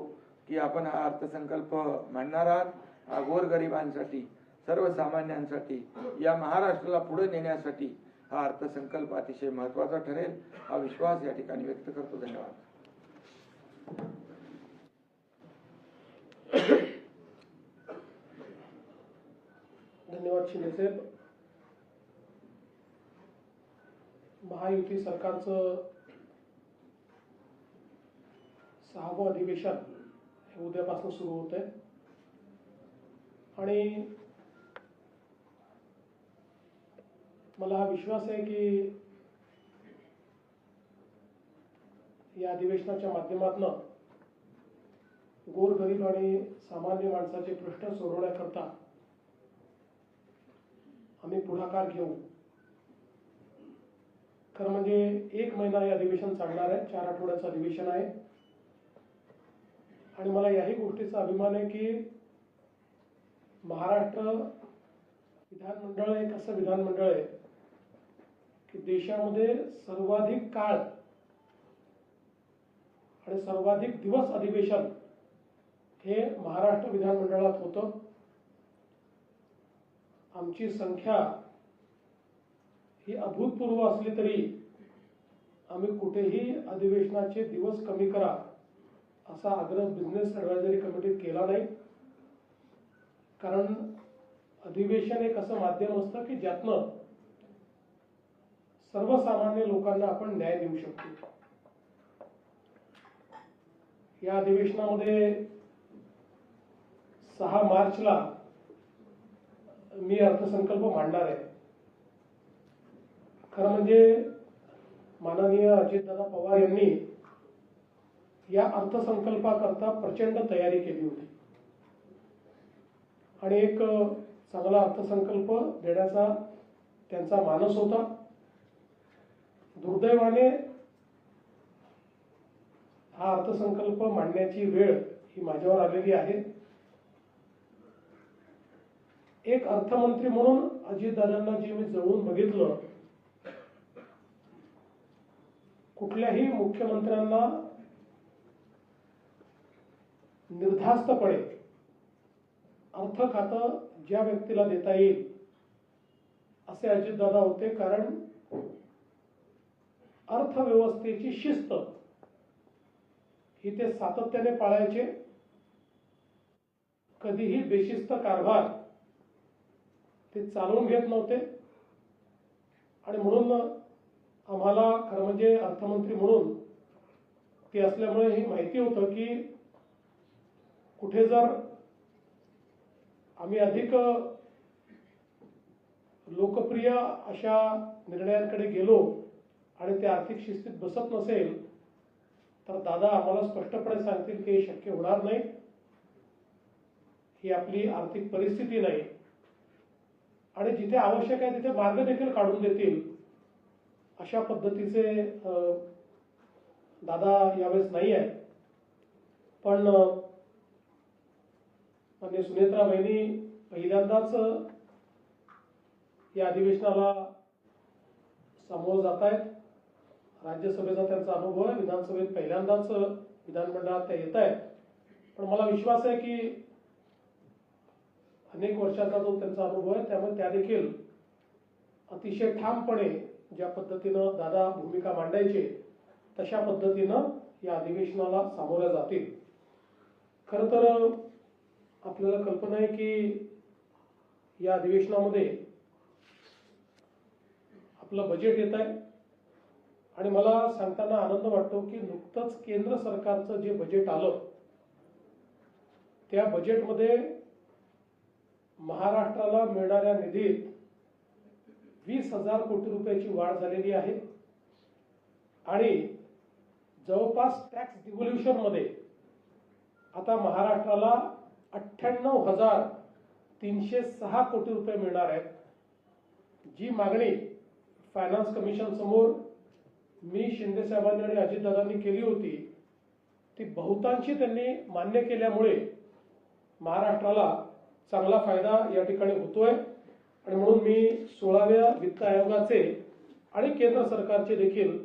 की आपण हा अर्थसंकल्प मांडणार आहात. हा गोरगरिबांसाठी, सर्वसामान्यांसाठी, या महाराष्ट्राला पुढे नेण्यासाठी हा अर्थसंकल्प अतिशय महत्त्वाचा ठरेल, हा विश्वास या ठिकाणी व्यक्त करतो. धन्यवाद. धन्यवाद शिंदेसाहेब. महायुती सरकारचं 6वं अधिवेशन हे उद्यापासून सुरू होत आहे. आणि मला हा विश्वास आहे की या अधिवेशनाच्या माध्यमातून गोरगरीब आणि सामान्य माणसाचे प्रश्न सोडवण्याकरता आम्ही पुढाकार घेऊ. खरं म्हणजे 1 महिना हे अधिवेशन चालणार आहे, 4 आठवड्याचं अधिवेशन आहे. आणि मला याही गोष्टीचा अभिमान आहे की महाराष्ट्र विधानमंडळ एक असं विधानमंडळ आहे की देशामध्ये सर्वाधिक काळ आणि सर्वाधिक दिवस अधिवेशन हे महाराष्ट्र विधानमंडळात होतं. आमची संख्या ही अभूतपूर्व असली तरी आम्ही कुठेही अधिवेशनाचे दिवस कमी करा असा आग्रह बिझनेस ॲडव्हायझरी कमिटीत केला नाही. कारण अधिवेशन एक असं माध्यम असतं की ज्यातनं सर्वसामान्य लोकांना आपण न्याय देऊ शकतो. या अधिवेशनामध्ये 6 मार्चला मी अर्थसंकल्प मांडणार आहे. खरं म्हणजे माननीय अजितदादा पवार यांनी या अर्थसंकल्पाकरता प्रचंड तयारी केली होती आणि एक चांगला अर्थसंकल्प देण्याचा त्यांचा मानस होता. दुर्दैवाने हा अर्थसंकल्प मांडण्याची वेळ ही माझ्यावर आलेली आहे. एक अर्थमंत्री म्हणून अजितदादांना जे मी जवळून बघितलं, कुठल्याही मुख्यमंत्र्यांना निर्धास्तपणे अर्थ खातं ज्या व्यक्तीला देता येईल असे अजितदादा होते. कारण अर्थव्यवस्थेची शिस्त ही ते सातत्याने पाळायचे. कधीही बेशिस्त कारभार ते चालवून घेत नव्हते. आणि म्हणून आम्हाला खरं म्हणजे अर्थमंत्री म्हणून ते असल्यामुळे हे माहिती होतं की कुठे जर आम्ही अधिक लोकप्रिय अशा निर्णयांकडे गेलो आणि ते आर्थिक शिस्तीत बसत नसेल तर दादा आम्हाला स्पष्टपणे सांगतील की हे शक्य होणार नाही, ही आपली आर्थिक परिस्थिती नाही, आणि जिथे आवश्यक आहे तिथे मार्ग देखील काढून देतील. अशा पद्धतीचे दादा यावेळेस नाही आहे. पण माननीय सुनेत्रा बहिणी पहिल्यांदाच या अधिवेशनाला समोर जात आहेत. राज्यसभेचा त्यांचा अनुभव आहे, विधानसभेत पहिल्यांदाच विधानमंडळात त्या येत आहेत. पण मला विश्वास आहे की अनेक वर्षाचा जो त्यांचा अनुभव आहे त्यामुळे त्या देखील अतिशय ठामपणे ज्या पद्धतीनं दादा भूमिका मांडायचे तशा पद्धतीनं या अधिवेशनाला सामोऱ्या जातील. खरं तर आपल्याला कल्पना आहे की या अधिवेशनामध्ये आपलं बजेट येत आहे आणि मला सांगताना आनंद वाटतो की नुकतंच केंद्र सरकारचं जे बजेट आलं त्या बजेटमध्ये महाराष्ट्राला मिळणाऱ्या निधीत 20,000 कोटी रुपयाची वाढ झालेली आहे आणि जवळपास टॅक्स डिव्होल्युशन मध्ये आता महाराष्ट्राला 98,306 कोटी रुपये मिळणार आहेत. जी मागणी फायनान्स कमिशन समोर मी शिंदे साहेबांनी आणि अजितदादांनी केली होती ती बहुतांशी त्यांनी मान्य केल्यामुळे महाराष्ट्राला चांगला फायदा या ठिकाणी होतोय आणि म्हणून मी 16व्या वित्त आयोगाचे आणि केंद्र सरकारचे देखील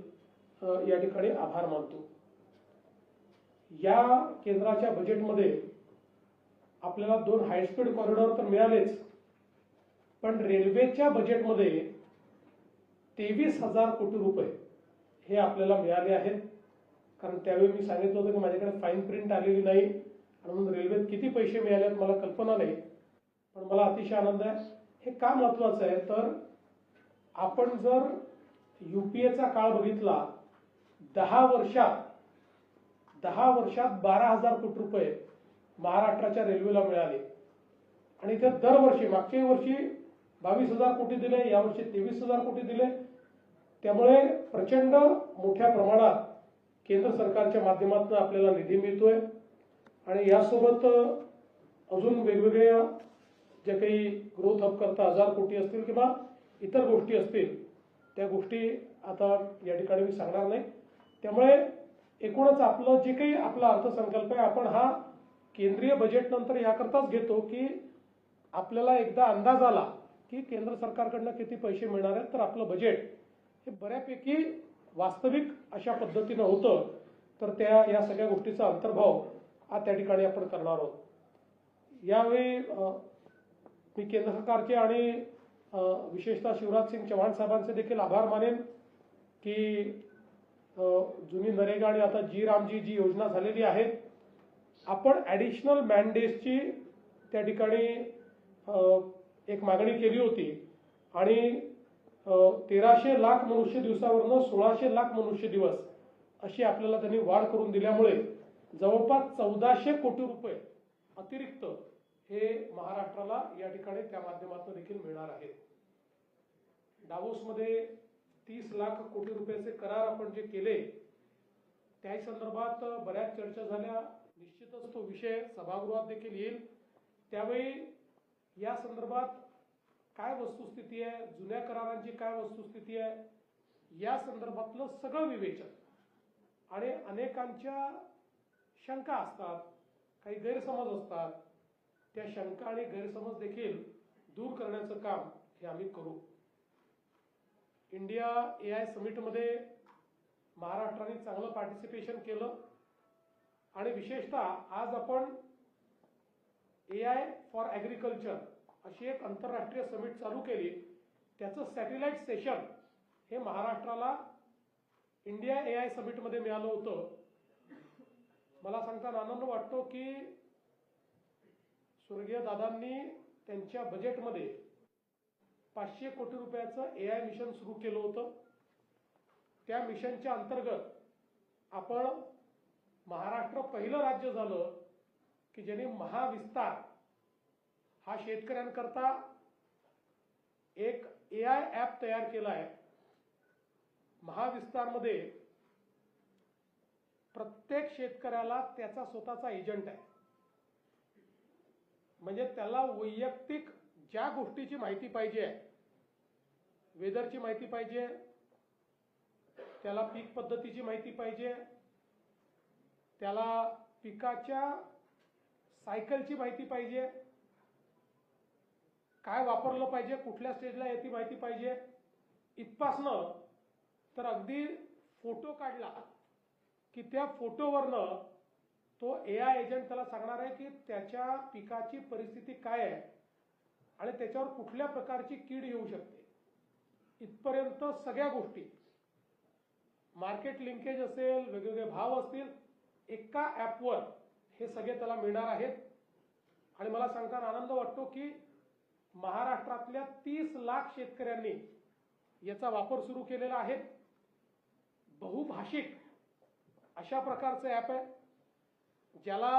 या ठिकाणी आभार मानतो. या केंद्राच्या बजेटमध्ये आपल्याला 2 हायस्पीड कॉरिडॉर तर मिळालेच, पण रेल्वेच्या बजेटमध्ये 23,000 कोटी रुपये हे आपल्याला मिळाले आहेत. कारण त्यावेळी मी सांगितलं होतं की माझ्याकडे फाईन प्रिंट आलेली नाही आणि म्हणून रेल्वेत किती पैसे मिळाले आहेत मला कल्पना नाही, पण मला अतिशय आनंद आहे. हे का महत्वाचं आहे तर आपण जर युपीएचा काळ बघितला 10 वर्षात 12,000 कोटी रुपये महाराष्ट्राच्या रेल्वेला मिळाले आणि ते दरवर्षी मागच्या वर्षी 22,000 कोटी दिले, यावर्षी 23,000 कोटी दिले. त्यामुळे प्रचंड मोठ्या प्रमाणात केंद्र सरकारच्या माध्यमातून आपल्याला निधी मिळतोय आणि यासोबत अजून वेगवेगळ्या जे काही ग्रोथ हब करता 1,000 कोटी असतील किंवा इतर गोष्टी असतील त्या गोष्टी आता या ठिकाणी मी सांगणार नाही. त्यामुळे एकूणच आपलं जे काही आपला अर्थसंकल्प आहे आपण हा केंद्रीय बजेट नंतर याकरताच घेतो की आपल्याला एकदा अंदाज आला की केंद्र सरकारकडनं किती पैसे मिळणार आहेत तर आपलं बजेट हे बऱ्यापैकी वास्तविक अशा पद्धतीनं होतं. तर या सगळ्या गोष्टीचा अंतर्भाव हा त्या ठिकाणी आपण करणार आहोत. यावेळी मी केंद्र सरकारचे आणि विशेषतः शिवराज सिंग चौहान साहेबांचे देखील आभार मानेन की जुनी नरेगा आणि आता जी रामजी जी योजना झालेली आहे आपण ॲडिशनल मॅनडेजची त्या ठिकाणी एक मागणी केली होती आणि 1,300 लाख मनुष्य दिवसावरनं 1,600 लाख मनुष्य दिवस अशी आपल्याला त्यांनी वाढ करून दिल्यामुळे जवळपास 1,400 कोटी रुपये अतिरिक्त हे महाराष्ट्राला या ठिकाणी त्या माध्यमातून देखील मिळणार आहेत. डावोसमध्ये 30 लाख कोटी रुपयाचे करार आपण जे केले त्या संदर्भात बऱ्याच चर्चा झाल्या. निश्चितच तो विषय सभागृहात देखील येईल. त्यावेळी या संदर्भात काय वस्तुस्थिती आहे, जुन्या करारांची काय वस्तुस्थिती आहे या संदर्भातलं सगळं विवेचन आणि अनेकांच्या शंका असतात, काही गैरसमज असतात, त्या शंका आणि गैरसमज देखील दूर करण्याचं काम हे आम्ही करू. इंडिया AI समिटमध्ये महाराष्ट्राने चांगलं पार्टिसिपेशन केलं आणि विशेषतः आज आपण AI फॉर ॲग्रिकल्चर अशी एक आंतरराष्ट्रीय समिट चालू केली. त्याचं सॅटेलाइट सेशन हे महाराष्ट्राला इंडिया AI समिटमध्ये मिळालं होतं. मला सांगताना आनंद वाटतो की स्वर्गीय दादांनी त्यांच्या बजेटमध्ये 500 कोटी रुपयाचं AI मिशन सुरू केलं होतं. त्या मिशनच्या अंतर्गत आपण महाराष्ट्र पहिलं राज्य झालं की ज्यांनी महाविस्तार हा शेतकऱ्यांकरता एक AI ॲप तयार केला आहे. महाविस्तारमध्ये प्रत्येक शेतकऱ्याला त्याचा स्वतःचा एजंट आहे. म्हणजे त्याला वैयक्तिक ज्या गोष्टीची माहिती पाहिजे आहे, वेदरची माहिती पाहिजे, त्याला पीक पद्धतीची माहिती पाहिजे, त्याला पिकाच्या सायकलची माहिती पाहिजे, काय वापरलं पाहिजे, कुठल्या स्टेजला याची माहिती पाहिजे, इथपासनं तर अगदी फोटो काढला की त्या फोटोवरनं तो AI एजंट त्याला सांगणार आहे की त्याच्या पिकाची परिस्थिती काय आहे आणि त्याच्यावर कुठल्या प्रकारची कीड येऊ शकते. इथपर्यंत सगळ्या गोष्टी, मार्केट लिंकेज असेल, वेगवेगळे भाव असतील, एका ॲपवर हे सगळे त्याला मिळणार आहेत. आणि मला सांगताना आनंद वाटतो की महाराष्ट्रातल्या 30 लाख शेतकऱ्यांनी याचा वापर सुरू केलेला आहे. बहुभाषिक अशा प्रकारचं ॲप आहे. ज्याला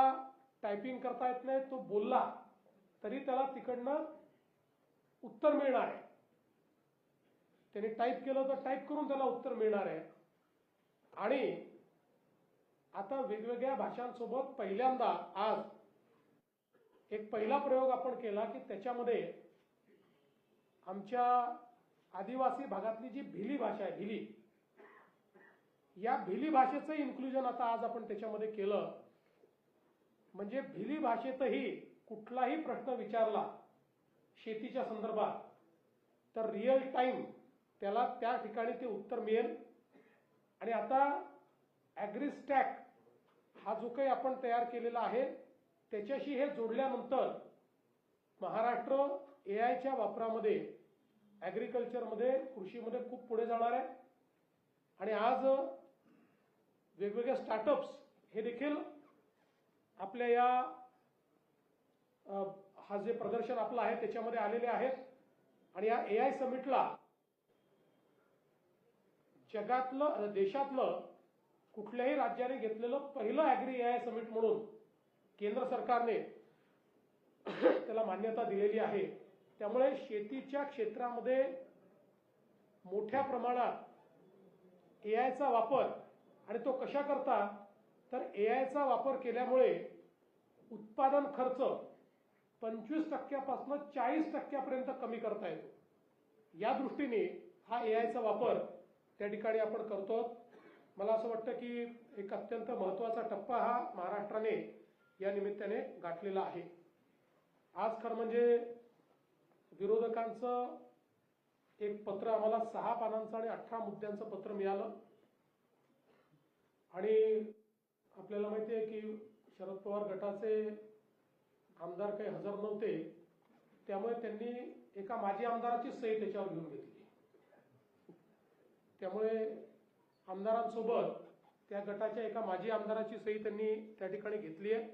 टायपिंग करता येत नाही तो बोलला तरी त्याला तिकडनं उत्तर मिळणार आहे. त्याने टाईप केलं तर टाईप करून त्याला उत्तर मिळणार आहे. आणि आता वेगवेगळ्या भाषांसोबत पहिल्यांदा आज एक पहिला प्रयोग आपण केला की त्याच्यामध्ये आमच्या आदिवासी भागातली जी भिली भाषा आहे, भिली, या भिली भाषेचं इन्क्लुजन आता आज आपण त्याच्यामध्ये केलं. म्हणजे भिली भाषेतही कुठलाही प्रश्न विचारला शेतीच्या संदर्भात तर रिअल टाइम त्याला त्या ठिकाणी ते उत्तर मिळेल. आणि आता ॲग्रीस्टॅक हा जो काही आपण तयार केलेला आहे त्याच्याशी हे जोडल्यानंतर महाराष्ट्र AIच्या वापरामध्ये, ॲग्रिकल्चरमध्ये, कृषीमध्ये खूप पुढे जाणार आहे. आणि आज वेगवेगळे स्टार्टअप्स हे देखील आपल्या या हा जे प्रदर्शन आपलं आहे त्याच्यामध्ये आलेले आहेत. आणि या AI समिटला जगातलं, देशातलं कुठल्याही राज्याने घेतलेलं पहिलं ॲग्री AI समिट म्हणून केंद्र सरकारने त्याला मान्यता दिलेली आहे. त्यामुळे शेतीच्या क्षेत्रामध्ये मोठ्या प्रमाणात AIचा वापर, आणि तो कशा करता तर AIचा वापर केल्यामुळे उत्पादन खर्च 25% 40% कमी करता येतो. या दृष्टीने हा AIचा वापर त्या ठिकाणी आपण करतो. मला असं वाटतं की एक अत्यंत महत्त्वाचा टप्पा हा महाराष्ट्राने या निमित्ताने गाठलेला आहे. आज खरं म्हणजे विरोधकांचं एक पत्र आम्हाला 6 पानांचं आणि 18 मुद्द्यांचं पत्र मिळालं. आणि आपल्याला माहिती आहे की शरद पवार गटाचे आमदार काही हजर नव्हते, त्यामुळे त्यांनी एका माजी आमदाराची सही त्याच्यावर घेऊन घेतली. त्यामुळे आमदारांसोबत त्या गटाच्या एका माजी आमदाराची सही त्यांनी त्या ठिकाणी घेतली आहे.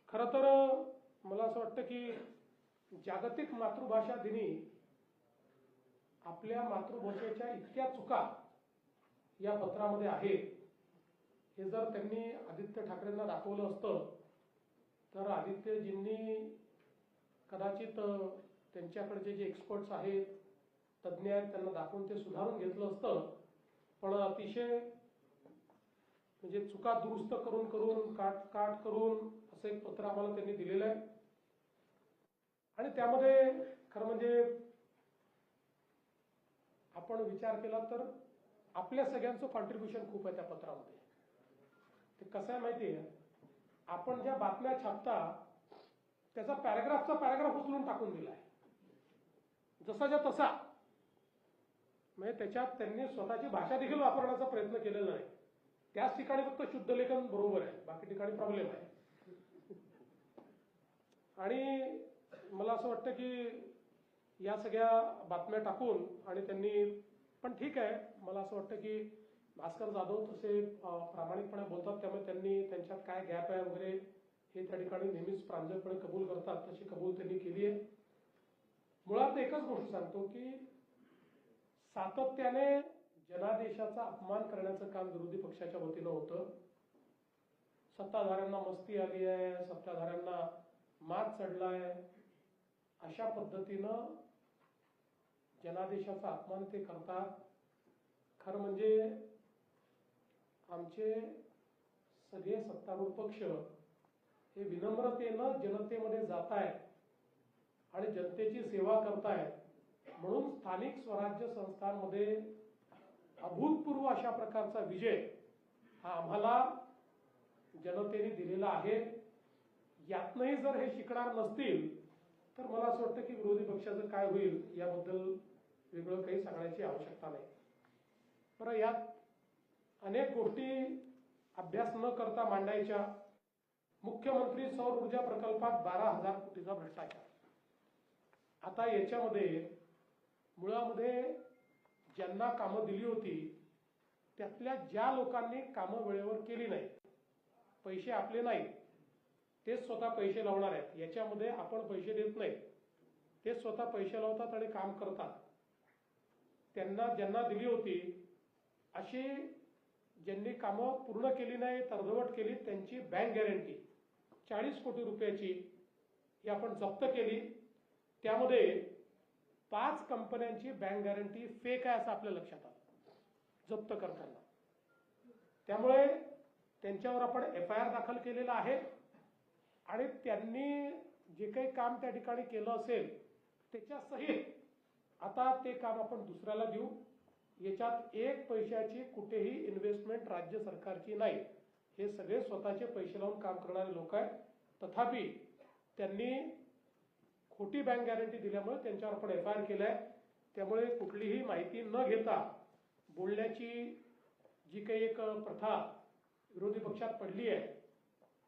खरं तर मला असं वाटतं की जागतिक मातृभाषा दिनी आपल्या मातृभाषेच्या इतक्या चुका या पत्रामध्ये आहेत, हे जर त्यांनी आदित्य ठाकरेंना दाखवलं असतं तर आदित्यजींनी कदाचित त्यांच्याकडचे जे एक्सपर्ट्स आहेत, तज्ज्ञ आहेत, त्यांना दाखवून ते सुधारून घेतलं असतं. पण अतिशय म्हणजे चुका दुरुस्त करून करून काट करून असं एक पत्र आम्हाला त्यांनी दिलेलं आहे. आणि त्यामध्ये खरं म्हणजे आपण विचार केला तर आपल्या सगळ्यांचं कॉन्ट्रीब्युशन खूप आहे त्या पत्रामध्ये. ते कसं आहे माहिती आहे, आपण ज्या बातम्या छापता त्याचा पॅराग्राफ उचलून टाकून दिला आहे जसाच्या तसा. म्हणजे त्याच्यात त्यांनी स्वतःची भाषा देखील वापरण्याचा प्रयत्न केलेला नाही. त्याच ठिकाणी फक्त शुद्ध लेखन बरोबर आहे, बाकी ठिकाणी प्रॉब्लेम आहे. आणि मला असं वाटतं की या सगळ्या बातम्या टाकून आणि त्यांनी, पण ठीक आहे, मला असं वाटतं की भास्कर जाधव तसे प्रामाणिकपणे बोलतात, त्यामुळे त्यांनी त्यांच्यात काय गॅप आहे वगैरे हे त्या ठिकाणी नेहमीच प्रांजळपणे कबूल करतात, तशी कबूल त्यांनी केली आहे. मुळात एकच गोष्ट सांगतो की सातत्याने जनादेशाचा अपमान करण्याचं काम विरोधी पक्षाच्या वतीनं होतं. सत्ताधाऱ्यांना मस्ती आली आहे, सत्ताधाऱ्यांना मात चढलाय, अशा पद्धतीनं जनादेशाचा अपमान ते करतात. खरं म्हणजे आमचे सगळे सत्तारूढ पक्ष हे विनम्रतेनं जनतेमध्ये जात आहेत आणि जनतेची सेवा करतायत. म्हणून स्थानिक स्वराज्य संस्थांमध्ये अभूतपूर्व अशा प्रकारचा विजय हा आम्हाला जनतेने दिलेला आहे. यातनंही जर हे शिकणार नसतील तर मला असं वाटतं की विरोधी पक्षाचं काय होईल याबद्दल वेगळं काही सांगण्याची आवश्यकता नाही. बरं, यात अनेक गोष्टी अभ्यास न करता मांडायच्या. मुख्यमंत्री सौर ऊर्जा प्रकल्पात 12,000 कोटीचा भ्रष्टाचार. आता याच्यामध्ये मुळामध्ये ज्यांना कामं दिली होती त्यातल्या ज्या लोकांनी कामं वेळेवर केली नाही, पैसे आपले नाही, तेच स्वतः पैसे लावणार आहेत. याच्यामध्ये आपण पैसे देत नाही, ते स्वतः पैसे लावतात आणि काम करतात. त्यांना ज्यांना दिली होती अशी ज्यांनी कामं पूर्ण केली नाही, अर्धवट केली, त्यांची बँक गॅरंटी 40 कोटी रुपयाची ही आपण जप्त केली. त्यामध्ये 5 कंपन्यांची बँक गॅरंटी फेक आहे असं आपल्या लक्षात आलं जप्त करताना. त्यामुळे त्यांच्यावर आपण FIR दाखल केलेला आहे आणि त्यांनी जे काही काम त्या ठिकाणी केलं असेल त्याच्या सहित आता ते काम आपण दुसऱ्याला देऊ. याच्यात 1 पैशाची कुठेही इन्व्हेस्टमेंट राज्य सरकारची नाही. हे सगळे स्वतःचे पैसे लावून काम करणारे लोक आहेत. तथापि त्यांनी खोटी बँक गॅरंटी दिल्यामुळे त्यांच्यावर आपण FIR केलाय. त्यामुळे कुठलीही माहिती न घेता बोलण्याची जी काही एक प्रथा विरोधी पक्षात पडली आहे,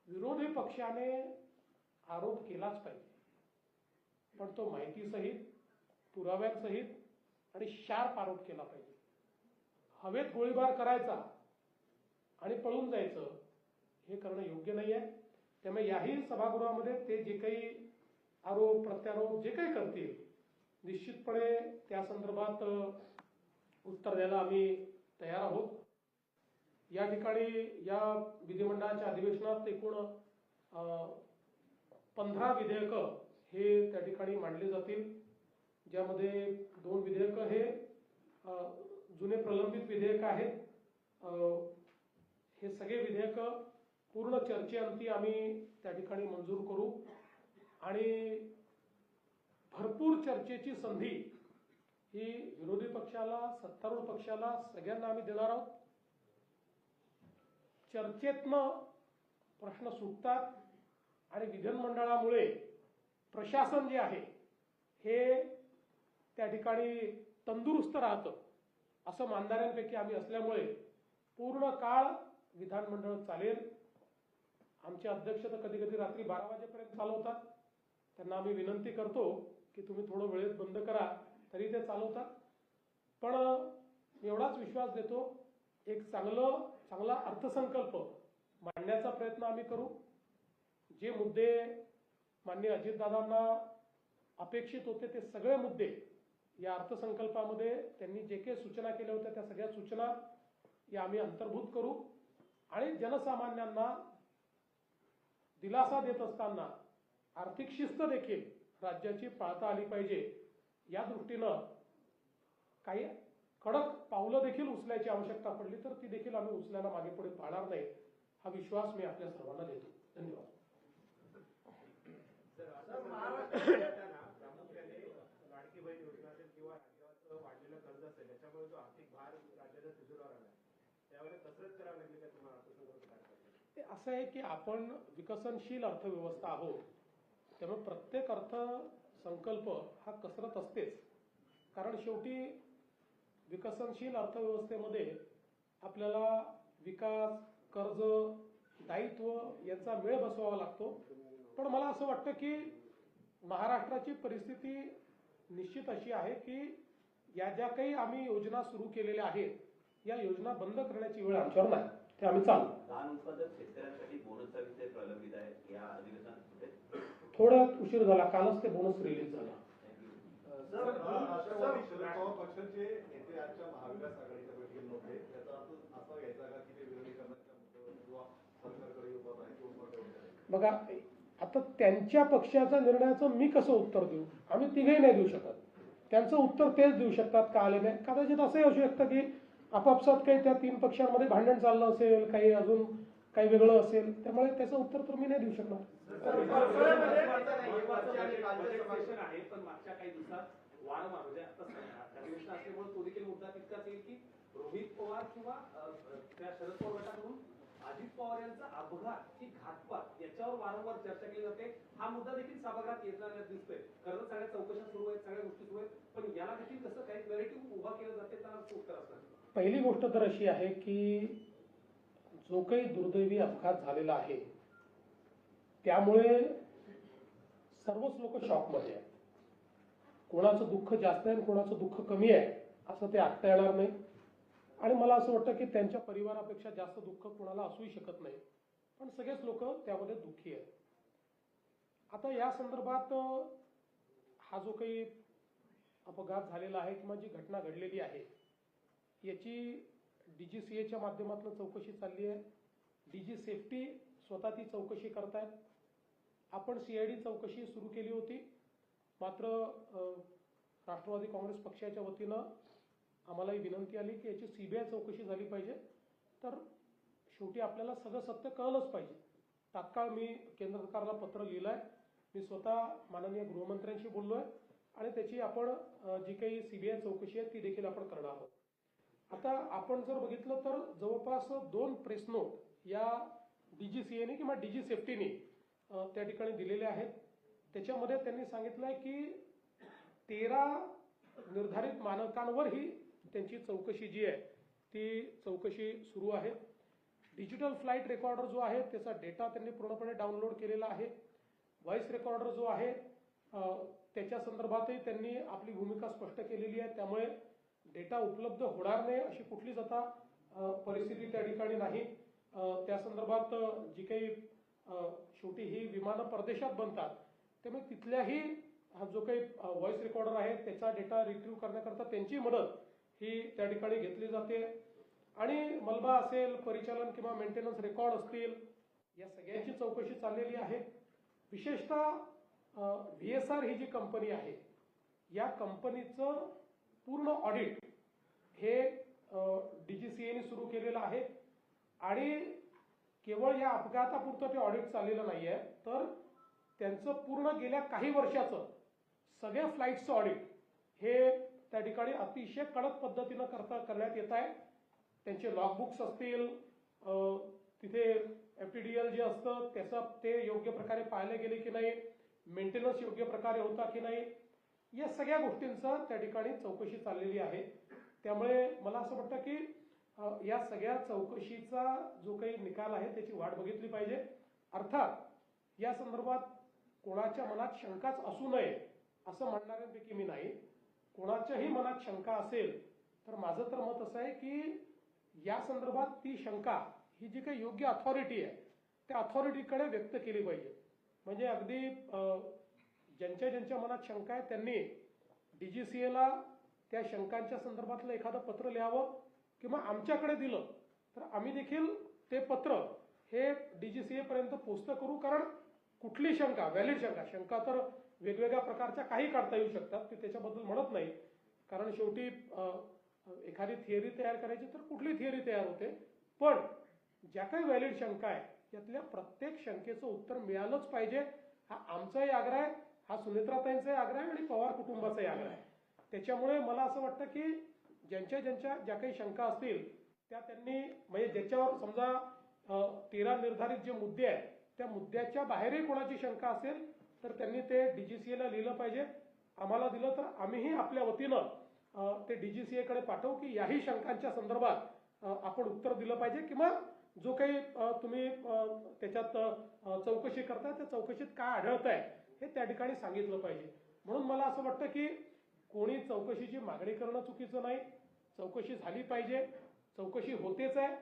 विरोधी पक्षाने आरोप केलाच पाहिजे, पण तो माहितीसहित, पुराव्यांसहित आणि शार्प आरोप केला पाहिजे. हवेत गोळीबार करायचा आणि पळून जायचं हे करणं योग्य नाही आहे. त्यामुळे याही सभागृहामध्ये ते जे काही आरोप प्रत्यारोप जे काही करतील निश्चितपणे त्या संदर्भात उत्तर द्यायला आम्ही तयार आहोत. या ठिकाणी या विधिमंडळाच्या अधिवेशनात एकूण 15 विधेयकं हे त्या ठिकाणी मांडली जातील, ज्यामध्ये 2 विधेयकं हे जुने प्रलंबित विधेयक आहेत. हे सगळे विधेयकं पूर्ण चर्चेअंती आम्ही त्या ठिकाणी मंजूर करू आणि भरपूर चर्चेची संधी ही विरोधी पक्षाला, सत्तारूढ पक्षाला, सगळ्यांना आम्ही देणार आहोत. चर्चेतनं प्रश्न सुटतात आणि विधानमंडळामुळे प्रशासन जे आहे हे त्या ठिकाणी तंदुरुस्त राहतं असं मानणाऱ्यांपैकी आम्ही असल्यामुळे पूर्ण काळ विधानमंडळ चालेल. आमचे अध्यक्ष तर कधी कधी रात्री 12 वाजेपर्यंत चालवतात. त्यांना आम्ही विनंती करतो की तुम्ही थोडं वेळेत बंद करा, तरी ते चालवतात. पण एवढाच विश्वास देतो, एक चांगला अर्थसंकल्प मांडण्याचा प्रयत्न आम्ही करू. जे मुद्दे माननीय अजितदादांना अपेक्षित होते ते सगळे मुद्दे या अर्थसंकल्पामध्ये त्यांनी जे काही सूचना केल्या होत्या त्या सगळ्या सूचना या आम्ही अंतर्भूत करू आणि जनसामान्यांना दिलासा देत असताना आर्थिक शिस्त देखील राज्याची पाळता आली पाहिजे. या दृष्टीनं काही कडक पावलं देखील उचलायची आवश्यकता पडली तर ती देखील आम्ही उचलायला मागे पुढे पाहणार नाही, हा विश्वास मी आपल्या सर्वांना देतो. धन्यवाद. प्रामुख्याने लाडकी बहीण योजना असेल किंवा राज्याचं वाढलेलं कर्ज असेल याच्यामुळे जो आर्थिक भार राज्याच्या तिजोरीवर आला त्यावेळेला कसरत करावी लागली का तुम्हाला अर्थसंकल्प? असं आहे की आपण विकसनशील अर्थव्यवस्था आहोत, त्यामुळे प्रत्येक अर्थसंकल्प हा कसरत असतेच. कारण शेवटी विकसनशील अर्थव्यवस्थेमध्ये आपल्याला विकास, कर्ज, दायित्व यांचा मेळ बसवावा लागतो. पण मला असं वाटतं की महाराष्ट्राची परिस्थिती निश्चित अशी आहे की या ज्या काही आम्ही योजना सुरू केलेल्या आहेत या योजना बंद करण्याची वेळ आमच्यावर नाही, ते आम्ही चालू. धान उत्पादक शेतकऱ्यांसाठी बोनसचा विषय प्रलंबित आहे. या अधिवेशनात थोडा उशीर झाला, कालच ते बोनस रिलीज झाला. सर, राष्ट्रवादी शरद पवार पक्षाचे नेते आजच्या महाविकास आघाडीच्या बैठकीत नव्हते. त्याचा अर्थ असा घ्यायचा का की ते विरोधी करण्याच्या मुद्द्यावर किंवा सरकारकडे उभं आहे किंवा बघा, आता त्यांच्या पक्षाच्या निर्णयाचं मी कसं उत्तर देऊ? आम्ही तिघही नाही देऊ शकत. त्यांचं उत्तर तेच देऊ शकतात का आले नाही. कदाचित असंही असू शकतं की आपापसात काही त्या 3 पक्षांमध्ये भांडण चाललं असेल, काही अजून काही वेगळं असेल, त्यामुळे त्याचं उत्तर तर मी नाही देऊ शकणार. बजेट सेशन आहे, पण मागच्या काही दिवसात वारंवार म्हणजे आता अधिवेशन असल्यामुळे तो देखील मुद्दा तितकाच येईल की रोहित पवार किंवा त्या शरद पवार गटाकडून अजित पवार यांचा अपघात की घातपात याच्यावर वारंवार चर्चा केली जाते. हा मुद्दा देखील सभागृहात येताना दिसतोय. खरं तर सगळ्या चौकशा सुरू आहेत, सगळ्या गोष्टी सुरू आहेत, पण याला देखील कसं काही नॅरेटिव्ह उभा केलं जाते त्याला उत्तर असणार. पहिली गोष्ट तर अशी आहे की जो काही दुर्दैवी अपघात झालेला आहे त्यामुळे सर्वच लोक शॉकमध्ये आहेत. कोणाचं दुःख जास्त आहे आणि कोणाचं दुःख कमी आहे असं ते आखता येणार नाही. आणि मला असं वाटतं की त्यांच्या परिवारापेक्षा जास्त दुःख कोणाला असूही शकत नाही, पण सगळेच लोक त्यामध्ये दुःखी आहेत. आता या संदर्भात हा जो काही अपघात झालेला आहे किंवा जी घटना घडलेली आहे याची DGCAच्या माध्यमातून चौकशी चालली आहे. DG सेफ्टी स्वतः ती चौकशी करतायत. आपण CID चौकशी सुरू केली होती, मात्र राष्ट्रवादी काँग्रेस पक्षाच्या वतीनं आम्हालाही विनंती आली की याची CBI चौकशी झाली पाहिजे. तर शेवटी आपल्याला सगळं सत्य कळलंच पाहिजे. तात्काळ मी केंद्र सरकारला पत्र लिहिलं आहे. मी स्वतः माननीय गृहमंत्र्यांशी बोललो आहे आणि त्याची आपण जी काही CBI चौकशी आहे ती देखील आपण करणार आहोत. आता आपण जर बघितलं तर जवळपास 2 प्रेस नोट या DGCAने किंवा DG सेफ्टीने त्या ठिकाणी दिलेले आहेत. त्याच्यामध्ये त्यांनी सांगितलं आहे की 13 निर्धारित मानकांवर ही त्यांची चौकशी जी आहे ती चौकशी सुरू आहे. डिजिटल फ्लाईट रेकॉर्डर जो आहे त्याचा डेटा त्यांनी पूर्णपणे डाउनलोड केलेला आहे. व्हॉइस रेकॉर्डर जो आहे त्याच्या संदर्भातही त्यांनी आपली भूमिका स्पष्ट केलेली आहे. त्यामुळे डेटा उपलब्ध होणार नाही अशी कुठलीच आता परिस्थिती त्या ठिकाणी नाही. त्या संदर्भात जी काही शेवटी ही विमानं परदेशात बनतात त्यामुळे तिथल्याही जो काही व्हॉइस रेकॉर्डर आहे त्याचा डेटा रिट्रीव्ह करण्याकरता त्यांची मदत ही त्या ठिकाणी घेतली जाते. आणि मलबा असेल, परिचालन किंवा मेंटेनन्स रेकॉर्ड असतील, या सगळ्यांची चौकशी चाललेली आहे. विशेषतः VSR ही जी कंपनी आहे या कंपनीचं पूर्ण ऑडिट हे DGCAने सुरू केलेलं आहे. आणि केवळ या अपघातापुरतं ते ऑडिट चाललेलं नाही आहे, तर त्यांचं पूर्ण गेल्या काही वर्षाचं सगळ्या फ्लाईट्सचं ऑडिट हे त्या ठिकाणी अतिशय कडक पद्धतीनं करण्यात येत आहे. त्यांचे लॉगबुक्स असतील, तिथे FTDL जे असतं त्याचं ते योग्य प्रकारे पाळले गेले की नाही, मेंटेनन्स योग्य प्रकारे होता की नाही, या सगळ्या गोष्टींचं त्या ठिकाणी चौकशी चाललेली आहे. त्यामुळे मला असं वाटतं की या सगळ्या चौकशीचा जो काही निकाल आहे त्याची वाट बघितली पाहिजे. अर्थात या संदर्भात कोणाच्या मनात शंकाच असू नये असं म्हणणाऱ्यांपैकी मी नाही. कोणाच्याही मनात शंका असेल तर माझं तर मत असं आहे की या संदर्भात ती शंका ही जी काही योग्य अथॉरिटी आहे त्या अथॉरिटीकडे व्यक्त केली पाहिजे. म्हणजे अगदी ज्यांच्या मनात शंका आहे त्यांनी DGCAला त्या शंकांच्या संदर्भातलं एखादं पत्र लिहावं किंवा आमच्याकडे दिलं तर आम्ही देखील ते पत्र हे DGCA पर्यंत पोस्ट करू. कारण कुठली शंका, व्हॅलिड शंका तर वेगवेगळ्या प्रकारच्या काही काढता येऊ शकतात, ते त्याच्याबद्दल म्हणत नाही. कारण शेवटी एखादी थिअरी तयार करायची तर कुठली थिअरी तयार होते, पण ज्या काही व्हॅलिड शंका आहे यातल्या प्रत्येक शंकेचं उत्तर मिळालंच पाहिजे. हा आमचाही आग्रह आहे, हा सुनेत्राताईंचाही आग्रह आहे आणि पवार कुटुंबाचाही आग्रह आहे. त्याच्यामुळे मला असं वाटतं की ज्या काही शंका असतील त्या त्यांनी म्हणजे ज्याच्यावर समजा 13 निर्धारित जे मुद्दे आहेत त्या मुद्द्याच्या बाहेरही कोणाची शंका असेल तर त्यांनी ते DGCAला लिहिलं पाहिजे. आम्हाला दिलं तर आम्हीही आपल्या वतीनं ते DGCAकडे पाठवू की याही शंकांच्या संदर्भात आपण उत्तर दिलं पाहिजे किंवा जो काही तुम्ही त्याच्यात चौकशी करताय त्या चौकशीत काय आढळत आहे हे त्या ठिकाणी सांगितलं पाहिजे. म्हणून मला असं वाटतं की कोणी चौकशीची मागणी करणं चुकीचं नाही. चौकशी झाली पाहिजे, चौकशी होतेच आहे.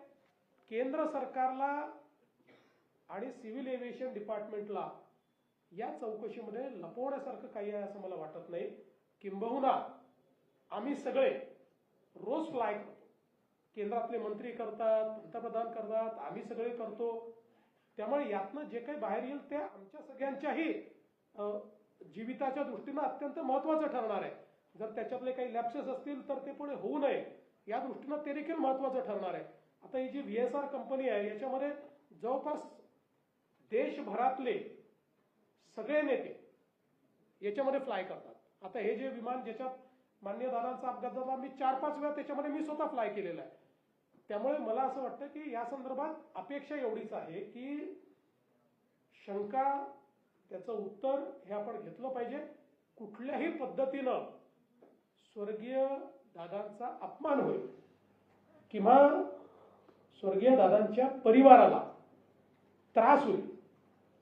केंद्र सरकारला आणि सिव्हिल एव्हिएशन डिपार्टमेंटला या चौकशीमध्ये लपवण्यासारखं काही आहे असं मला वाटत नाही. किंबहुना आम्ही सगळे रोज फ्लाय करतो, केंद्रातले मंत्री करतात, पंतप्रधान करतात, आम्ही सगळे करतो. त्यामुळे यातनं जे काही बाहेर येईल ते आमच्या सगळ्यांच्याही जीविताच्या दृष्टीनं अत्यंत महत्त्वाचं ठरणार आहे. जर त्याच्यातले काही लॅप्सेस असतील तर ते पुढे होऊ नये या दृष्टीनं ते देखील महत्त्वाचं ठरणार आहे. आता ही जी VSR कंपनी आहे याच्यामध्ये जवळपास देशभरातले सगळे नेते याच्यामध्ये फ्लाय करतात. आता हे जे विमान ज्याच्यात मान्य दादांचा अपघात झाला, मी 4-5 वेळा त्याच्यामध्ये मी स्वतः फ्लाय केलेला आहे. त्यामुळे मला असं वाटतं की या संदर्भात अपेक्षा एवढीच आहे की शंका त्याचं उत्तर हे आपण घेतलं पाहिजे. कुठल्याही पद्धतीनं स्वर्गीय दादांचा अपमान होईल किंवा स्वर्गीय दादांच्या परिवाराला त्रास होईल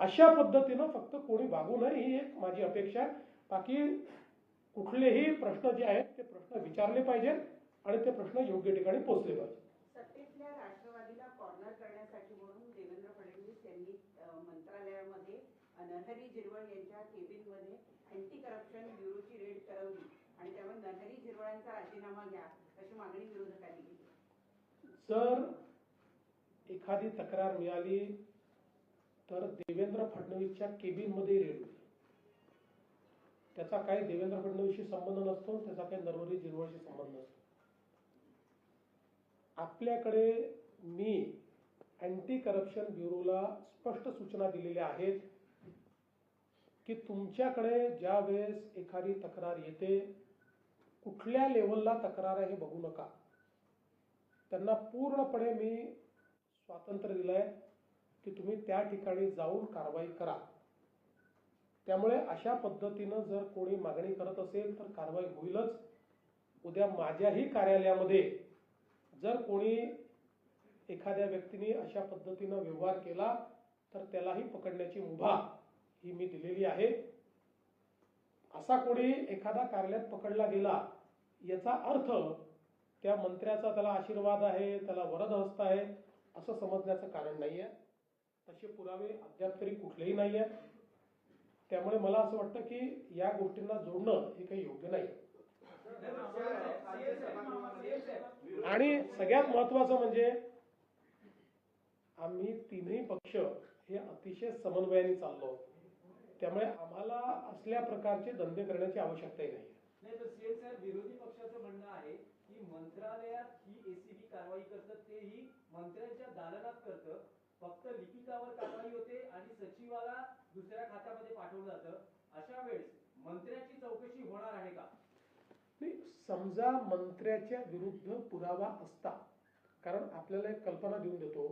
अशा पद्धतीनं फक्त कोणी वागू नये ही एक माझी अपेक्षा आहे. बाकी कुठलेही प्रश्न जे आहेत ते प्रश्न विचारले पाहिजेत आणि ते प्रश्न योग्य ठिकाणी पोहोचले पाहिजेत. सत्तेतल्या राष्ट्रवादीला कॉर्नर करण्यासाठी म्हणून देवेंद्र फडणवीस यांनी मंत्रालयामध्ये नरहरी झिरवळ यांच्या केबिनमध्ये अँटी करप्शन ब्युरोची रेड करवली आणि त्यामुळे नरहरी झिरवळांचा राजीनामा घ्या अशी मागणी विरोधकांनी केली. जर एखादी तक्रार मिळाली तर देवेंद्र फडणवीसच्या केबिनमध्ये रेड होईल. त्याचा काही देवेंद्र फडणवीसशी संबंध नसतो, त्याचा काही नरहरी झिरवळशी संबंध नसतो. आपल्याकडे मी अँटी करप्शन ब्युरोला स्पष्ट सूचना दिलेल्या आहेत की तुमच्याकडे ज्या वेळेस एखादी तक्रार येते, कुठल्या लेवलला तक्रार आहे हे बघू नका. त्यांना पूर्णपणे मी स्वातंत्र्य दिलंय की तुम्ही त्या ठिकाणी जाऊन कारवाई करा. त्यामुळे अशा पद्धतीनं जर कोणी मागणी करत असेल तर कारवाई होईलच. उद्या माझ्याही कार्यालयामध्ये जर कोणी एखाद्या व्यक्तीने अशा पद्धतीनं व्यवहार केला तर त्यालाही पकडण्याची मुभा ही मी दिलेली आहे. असा कोणी एखादा कार्यालयात पकडला गेला याचा अर्थ त्या मंत्र्याचा त्याला आशीर्वाद आहे, त्याला वरद हस्त आहे असं समजण्याचं कारण नाहीये. तसे पुरावे अद्याप तरी कुठलेही नाही आहेत. त्यामुळे मला असं वाटतं की या गोष्टींना जोडणं हे काही योग्य नाही. आणि सगळ्यात महत्वाचं म्हणजे आम्ही तीनही पक्ष हे अतिशय समन्वयाने चाललो. त्यामुळे आम्हाला असल्या प्रकारचे धंदे करण्याची आवश्यकताही नाही. नाही तर सीएम साहेब, विरोधी पक्षाचं म्हणणं आहे की मंत्रालयात ही एसीबी कारवाई करतं तेही मंत्र्यांच्या दालनात करतं, फक्त लिखितावर कारवाई होते आणि सचिवाला दुसऱ्या खात्यामध्ये पाठवलं जातं. अशा वेळेस मंत्र्याची चौकशी होणार आहे का? नाही, समजा मंत्र्याच्या विरुद्ध पुरावा असता, कारण आपल्याला एक कल्पना देऊन देतो,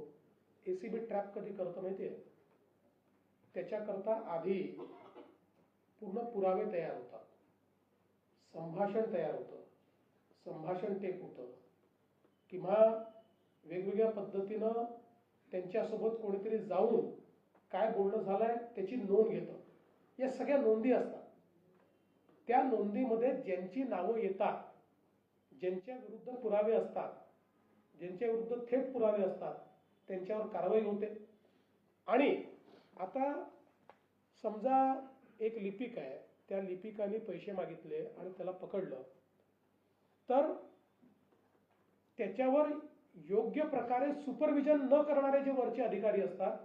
एसीबी ट्रॅप कधी करतं माहितीये, त्याच्याकरता आधी पूर्ण पुरावे तयार होतात, संभाषण तयार होतं, संभाषण टेप होतं किंवा वेगवेगळ्या पद्धतीनं त्यांच्यासोबत कोणीतरी जाऊन काय बोलणं झालंय त्याची नोंद घेतं. या सगळ्या नोंदी असतात. त्या नोंदीमध्ये ज्यांची नावं येतात, ज्यांच्या विरुद्ध पुरावे असतात, ज्यांच्या विरुद्ध थेट पुरावे असतात त्यांच्यावर कारवाई होते. आणि आता समजा एक लिपिक आहे, त्या लिपिकाने पैसे मागितले आणि त्याला पकडलं तर त्याच्यावर योग्य प्रकारे सुपरविजन न करणारे जे वरचे अधिकारी असतात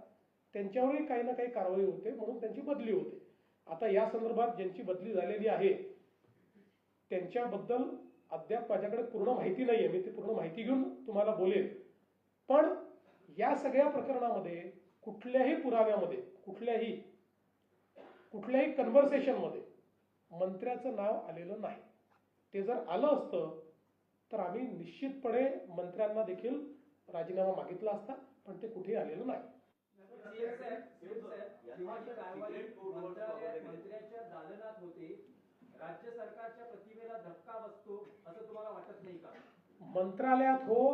त्यांच्यावरही काही ना काही कारवाई होते, म्हणून त्यांची बदली होते. आता या संदर्भात ज्यांची बदली झालेली आहे त्यांच्याबद्दल अद्याप माझ्याकडे पूर्ण माहिती नाहीये, मी ती पूर्ण माहिती घेऊन तुम्हाला बोलेन. पण या सगळ्या प्रकरणामध्ये कुठल्याही पुराव्यामध्ये कुठल्याही कन्व्हर्सेशनमध्ये मंत्र्याचं नाव आलेलं नाही. ते जर आलं असतं तर आम्ही निश्चितपणे मंत्र्यांना देखील राजीनामा मागितला असता, पण ते कुठेही आलेलं नाही. मंत्र्याच्या दालनात होते, राज्य सरकारच्या प्रतिमेला धक्का बसतो असं तुम्हाला वाटत नाही का? मंत्रालयात हो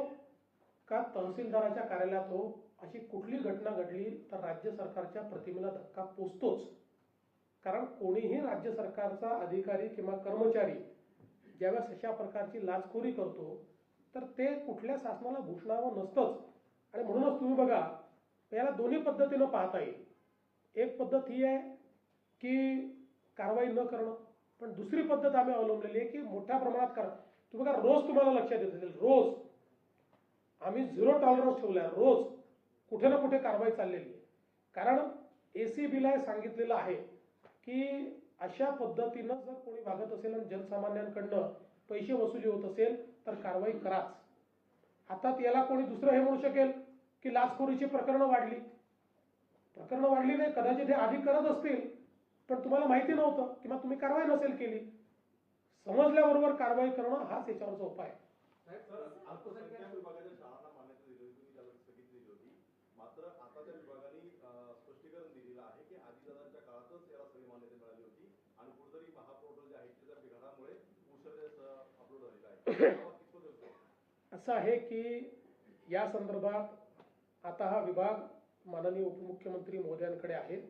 का तहसीलदाराच्या कार्यालयात हो, अशी कुठली घटना घडली तर राज्य सरकारच्या प्रतिमेला धक्का पोचतोच. कारण कोणीही राज्य सरकारचा अधिकारी किंवा कर्मचारी ज्यावेळेस अशा प्रकारची लाचखोरी करतो तर ते कुठल्या शासनाला भूषणावं नसतंच. आणि म्हणूनच तुम्ही बघा, याला दोन्ही पद्धतीनं पाहता येईल. एक पद्धत ही आहे की कारवाई न करणं, पण दुसरी पद्धत आम्ही अवलंबलेली आहे की मोठ्या प्रमाणात करा. तुम्ही बघा, रोज तुम्हाला लक्षात येत असेल, रोज आम्ही 0 टॉलरन्स ठेवलाय. रोज कुठे ना कुठे कारवाई चाललेली आहे. कारण ACBला सांगितलेलं आहे की अशा पद्धतीनं जर कोणी वागत असेल आणि जनसामान्यांकडनं पैसे वसुली होत असेल तर कारवाई कराच. आता याला कोणी दुसरं हे म्हणू शकेल की लाचखोरीची प्रकरणं वाढली. प्रकरणं वाढली नाही, कदाचित हे आधी करत असतील पण तुम्हाला माहिती नव्हतं किंवा तुम्ही कारवाई नसेल केली. समजल्याबरोबर कारवाई करणं हाच याच्यावरचा उपाय आहे. अल्पसंख्याक विभागाच्या शाळांना मान्यता दिली होती, तुम्ही त्याला स्थगित दिली होती. मात्र आता त्या विभागाने स्पष्टीकरण दिलेलं आहे की आदिदादांच्या काळातच याला सगळी मान्यता मिळाली होती आणि कुठेतरी महापोर्टल जे आहे त्याच्या बिघाडामुळे उशिरा अपलोड झालेलं आहे. असं आहे की या संदर्भात आता हा विभाग माननीय उपमुख्यमंत्री महोदयांकडे आहे.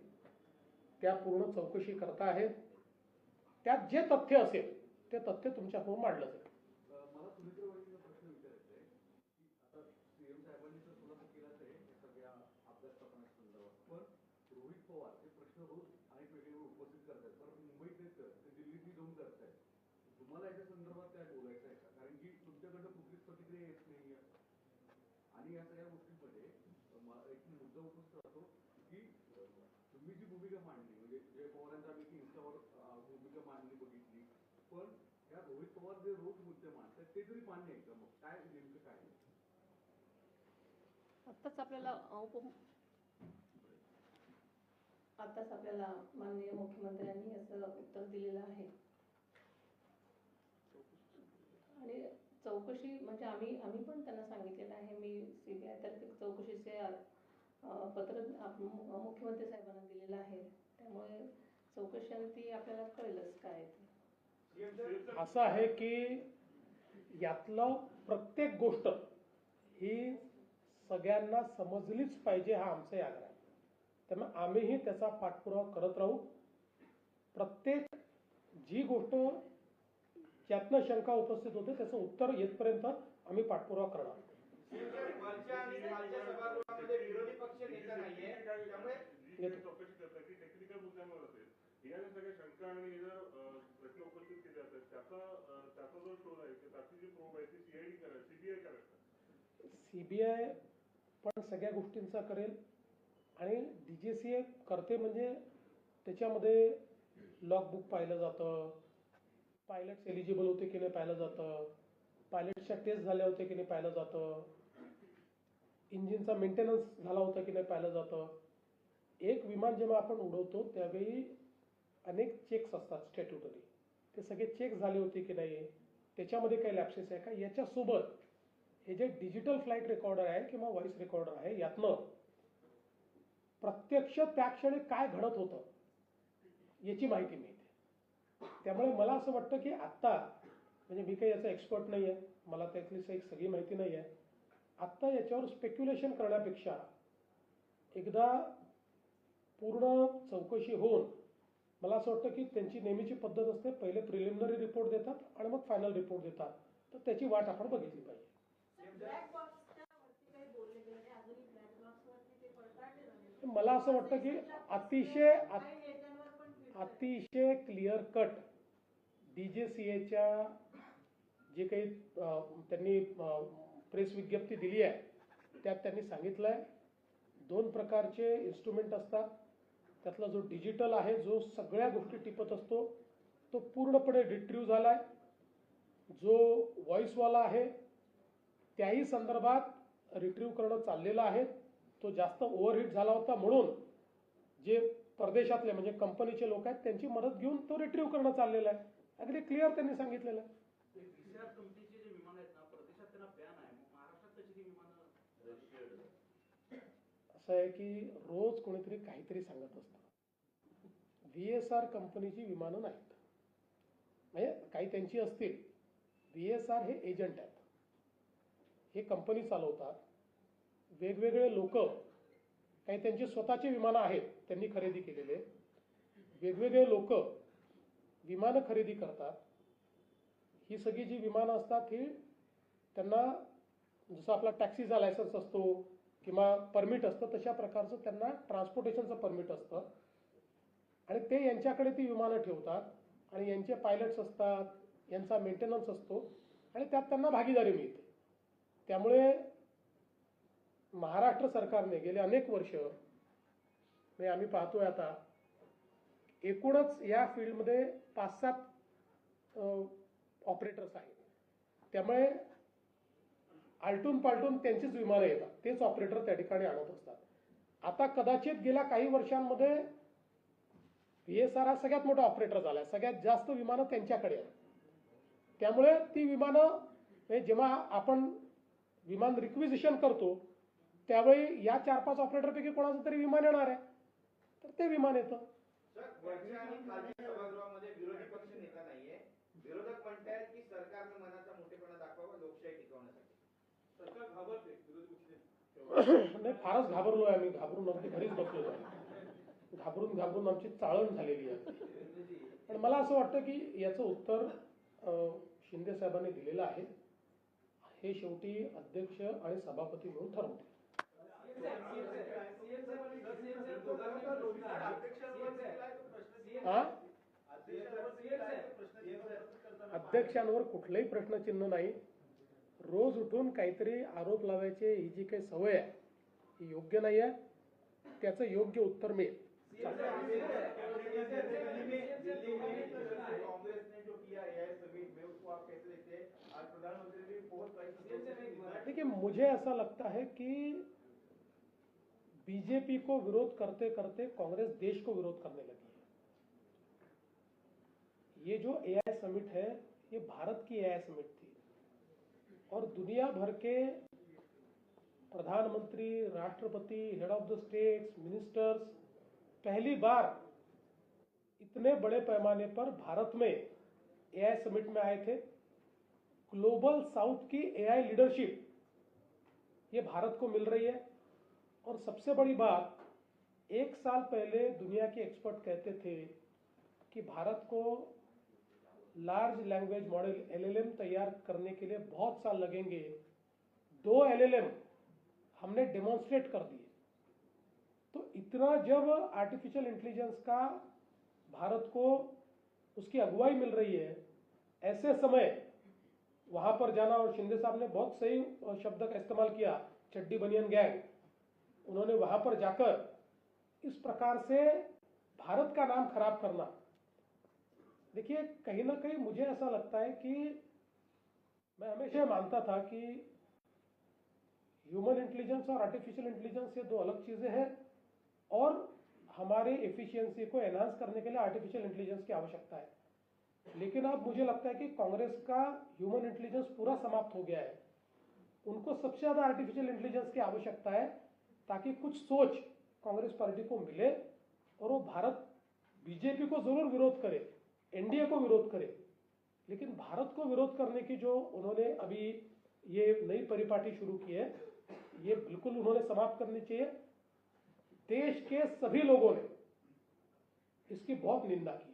त्या पूर्ण चौकशी करता आहेत. त्यात जे तथ्य असेल ते तथ्य तुमच्यासमोर मांडलं जाईल. मला सुमित्रा वहिनीला प्रश्न विचारायचा आहे की आता सीएम साहेबांनी तर खुलासा केलाच आहे हे सगळ्या अभ्यास संदर्भात, पण रोहित पवार हे प्रश्न रोज अनेक वेगळे उपस्थित करतात, परत मुंबईत नाही करत, ते दिल्लीतही जाऊन करतायत. तुम्हाला याच्या संदर्भात काय बोलायचं आहे का? कारण की तुमच्याकडनं कुठलीच प्रतिक्रिया येत नाहीये आणि या सगळ्या गोष्टींमध्ये एक मुद्दा उपस्थित राहतो की तुम्ही जी भूमिका मांडली म्हणजे जय पवारांचा आम्ही इंस्टावर भूमिका मांडली बघितली, पण या रोहित पवार जे रोज मुद्दे मांडतात ते तरी मान्य आहे का? मग काय नेमकं काय? आताच आपल्याला माननीय मुख्यमंत्र्यांनी असं उत्तर दिलेलं आहे. आणि चौकशी म्हणजे आम्ही पण त्यांना सांगितलेलं आहे. मी CBI तर्फे चौकशीचे पत्र मुख्यमंत्री साहेबांना दिलेलं आहे. त्यामुळे चौकशी आपल्याला कळेलच काय ते. असं आहे की यातलं प्रत्येक गोष्ट ही सगळ्यांना समजलीच पाहिजे हा आमचा आग्रह आहे. त्यामुळे आम्हीही त्याचा पाठपुरावा करत राहू. प्रत्येक जी गोष्ट ज्यातनं शंका उपस्थित होते त्याचं उत्तर येतपर्यंत आम्ही पाठपुरावा करणार. विरोधी पक्ष नेता नाहीये त्यामुळे टेक्निकल मुद्द्यांवर असेल या ज्या सगळ्या शंका आणि प्रश्न उपस्थित केले जातात त्याचा जो शोध आहे त्याची जी प्रोब आहे ती CID करेल, CBI करेल. CBI पण सगळ्या गोष्टींचा करेल आणि DGCA करते म्हणजे त्याच्यामध्ये लॉगबुक पाहिलं जातं, पायलट्स एलिजिबल होते की नाही पाहिलं जातं, पायलटच्या टेस्ट झाल्या होत्या की नाही पाहिलं जातं, इंजिनचा मेंटेनन्स झाला होता की नाही पाहिलं जातं. एक विमान जेव्हा आपण उडवतो त्यावेळी अनेक चेक्स असतात स्टॅट्युटरी, ते सगळे चेक झाले होते की नाही, त्याच्यामध्ये काही लॅप्सेस आहे का. याच्यासोबत हे जे डिजिटल फ्लाईट रेकॉर्डर आहे किंवा व्हॉइस रेकॉर्डर आहे यातनं प्रत्यक्ष त्या क्षणी काय घडत होतं याची माहिती मिळते. त्यामुळे मला असं वाटतं की आत्ता म्हणजे मी काही याचा एक्सपर्ट नाही आहे, मला त्यातली सगळी माहिती नाही आहे. आत्ता याच्यावर स्पेक्युलेशन करण्यापेक्षा एकदा पूर्ण चौकशी होऊन मला असं वाटतं की त्यांची नेहमीची पद्धत असते, पहिले प्रिलिमिनरी रिपोर्ट देतात आणि मग फायनल रिपोर्ट देतात, तर त्याची वाट आपण बघितली पाहिजे. मला असं वाटतं की अतिशय क्लिअर कट DGCAच्या जे काही त्यांनी प्रेस विज्ञप्ती दिली आहे त्यात त्यांनी सांगितलं आहे 2 प्रकारचे इन्स्ट्रुमेंट असतात. त्यातला जो डिजिटल आहे जो सगळ्या गोष्टी टिपत असतो तो पूर्णपणे रिट्रीव्ह झाला आहे. जो व्हॉइसवाला आहे त्याही संदर्भात रिट्रीव्ह करणं चाललेलं आहे. तो जास्त ओव्हरहीट झाला होता म्हणून जे परदेशातले म्हणजे कंपनीचे लोक आहेत त्यांची मदत घेऊन तो रिट्रीव्ह करणं चाललेलं आहे. अगदी क्लिअर त्यांनी सांगितलेलं आहे. कंपनीचे जे विमान आहेत ना परदेशात त्यांना बॅन आहे, मग महाराष्ट्रात त्याची ती विमानं असं आहे की रोज कोणीतरी काहीतरी सांगत असतं. VSR कंपनीची विमानं नाहीत, म्हणजे काही त्यांची असतील. VSR हे एजंट आहेत, हे कंपनी चालवतात. वेगवेगळे लोक काही त्यांची स्वतःची विमानं आहेत त्यांनी खरेदी केलेले, वेगवेगळे लोक विमानं खरेदी करतात. ही सगळी जी विमानं असतात ही त्यांना जसं आपला टॅक्सीचा लायसन्स असतो किंवा परमिट असतं तशा प्रकारचं त्यांना ट्रान्सपोर्टेशनचं परमिट असतं आणि ते यांच्याकडे ती विमानं ठेवतात आणि यांचे पायलट्स असतात, यांचा मेंटेनन्स असतो आणि त्यात त्यांना भागीदारी मिळते. त्यामुळे महाराष्ट्र सरकारने गेले अनेक वर्ष म्हणजे आम्ही पाहतोय आता एकूणच या फील्डमध्ये 5-7 ऑपरेटर्स आहेत. त्यामुळे आलटून पालटून त्यांचीच विमानं येतात, तेच ऑपरेटर त्या ठिकाणी आणत असतात. आता कदाचित गेल्या काही वर्षांमध्ये VSR हा सगळ्यात मोठा ऑपरेटर झाला, सगळ्यात जास्त विमानं त्यांच्याकडे आहेत. त्यामुळे ती विमानं म्हणजे जेव्हा आपण विमान रिक्विजिशन करतो त्यावेळी या 4-5 ऑपरेटरपैकी कोणाचं तरी विमान येणार आहे, तर ते विमान येतं. वरच्या आणि खालच्या सभागृहामध्ये विरोधी पक्ष नेता नाहीये. विरोधक म्हणतात की सरकारनं मनाचा मोठेपणा दाखवावा लोकशाही टिकवण्यासाठी. सरकार घाबरते विरोधी पक्ष नाही, फारच घाबरलोय आम्ही, घाबरून आमची घरीच बसलेलो आहे. घाबरून आमची चाळण झालेली आहे. पण मला असं वाटतं की याचं उत्तर शिंदे साहेबांनी दिलेलं आहे. हे शेवटी अध्यक्ष आणि सभापती मिळून ठरवतील. अध्यक्षांवर कुठलंही प्रश्नचिन्ह नाही. रोज उठून काहीतरी आरोप लावायचे ही जी काही सवय आहे ही योग्य नाही आहे. त्याचं योग्य उत्तर मिळेल. देखिए, मुझे ऐसा लगता है कि बीजेपी को विरोध करते करते कांग्रेस देश को विरोध करने लगी है. ये जो AI समिट है ये भारत की AI समिट थी और दुनिया भर के प्रधानमंत्री, राष्ट्रपति, head of the states, ministers पहली बार इतने बड़े पैमाने पर भारत में AI समिट में आए थे. ग्लोबल साउथ की AI लीडरशिप ये भारत को मिल रही है. और सबसे बड़ी बात, 1 साल पहले दुनिया के एक्सपर्ट कहते थे कि भारत को लार्ज लैंग्वेज मॉडल LLM तैयार करने के लिए बहुत साल लगेंगे. 2 LLM हमने डेमोन्स्ट्रेट कर दिए. तो इतना जब आर्टिफिशियल इंटेलिजेंस का भारत को उसकी अगुवाई मिल रही है, ऐसे समय वहां पर जाना, और शिंदे साहब ने बहुत सही शब्द का इस्तेमाल किया, चड्डी बनियन गैंग, उन्होंने वहां पर जाकर इस प्रकार से भारत का नाम खराब करना. देखिए, कहीं ना कहीं मुझे ऐसा लगता है कि मैं हमेशा मानता था कि ह्यूमन इंटेलिजेंस और आर्टिफिशियल इंटेलिजेंस ये 2 अलग चीजें हैं और हमारे एफिशिएंसी को एनहांस करने के लिए आर्टिफिशियल इंटेलिजेंस की आवश्यकता है. लेकिन अब मुझे लगता है कि कांग्रेस का ह्यूमन इंटेलिजेंस पूरा समाप्त हो गया है. उनको सबसे ज्यादा आर्टिफिशियल इंटेलिजेंस की आवश्यकता है ताकि कुछ सोच कांग्रेस पार्टी को मिले और वो भारत बीजेपी को जरूर विरोध करे, एनडीए को विरोध करे, लेकिन भारत को विरोध करने की जो उन्होंने अभी ये नई परिपाटी शुरू की है ये बिल्कुल उन्होंने समाप्त करनी चाहिए. देश के सभी लोगों ने इसकी बहुत निंदा की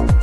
है.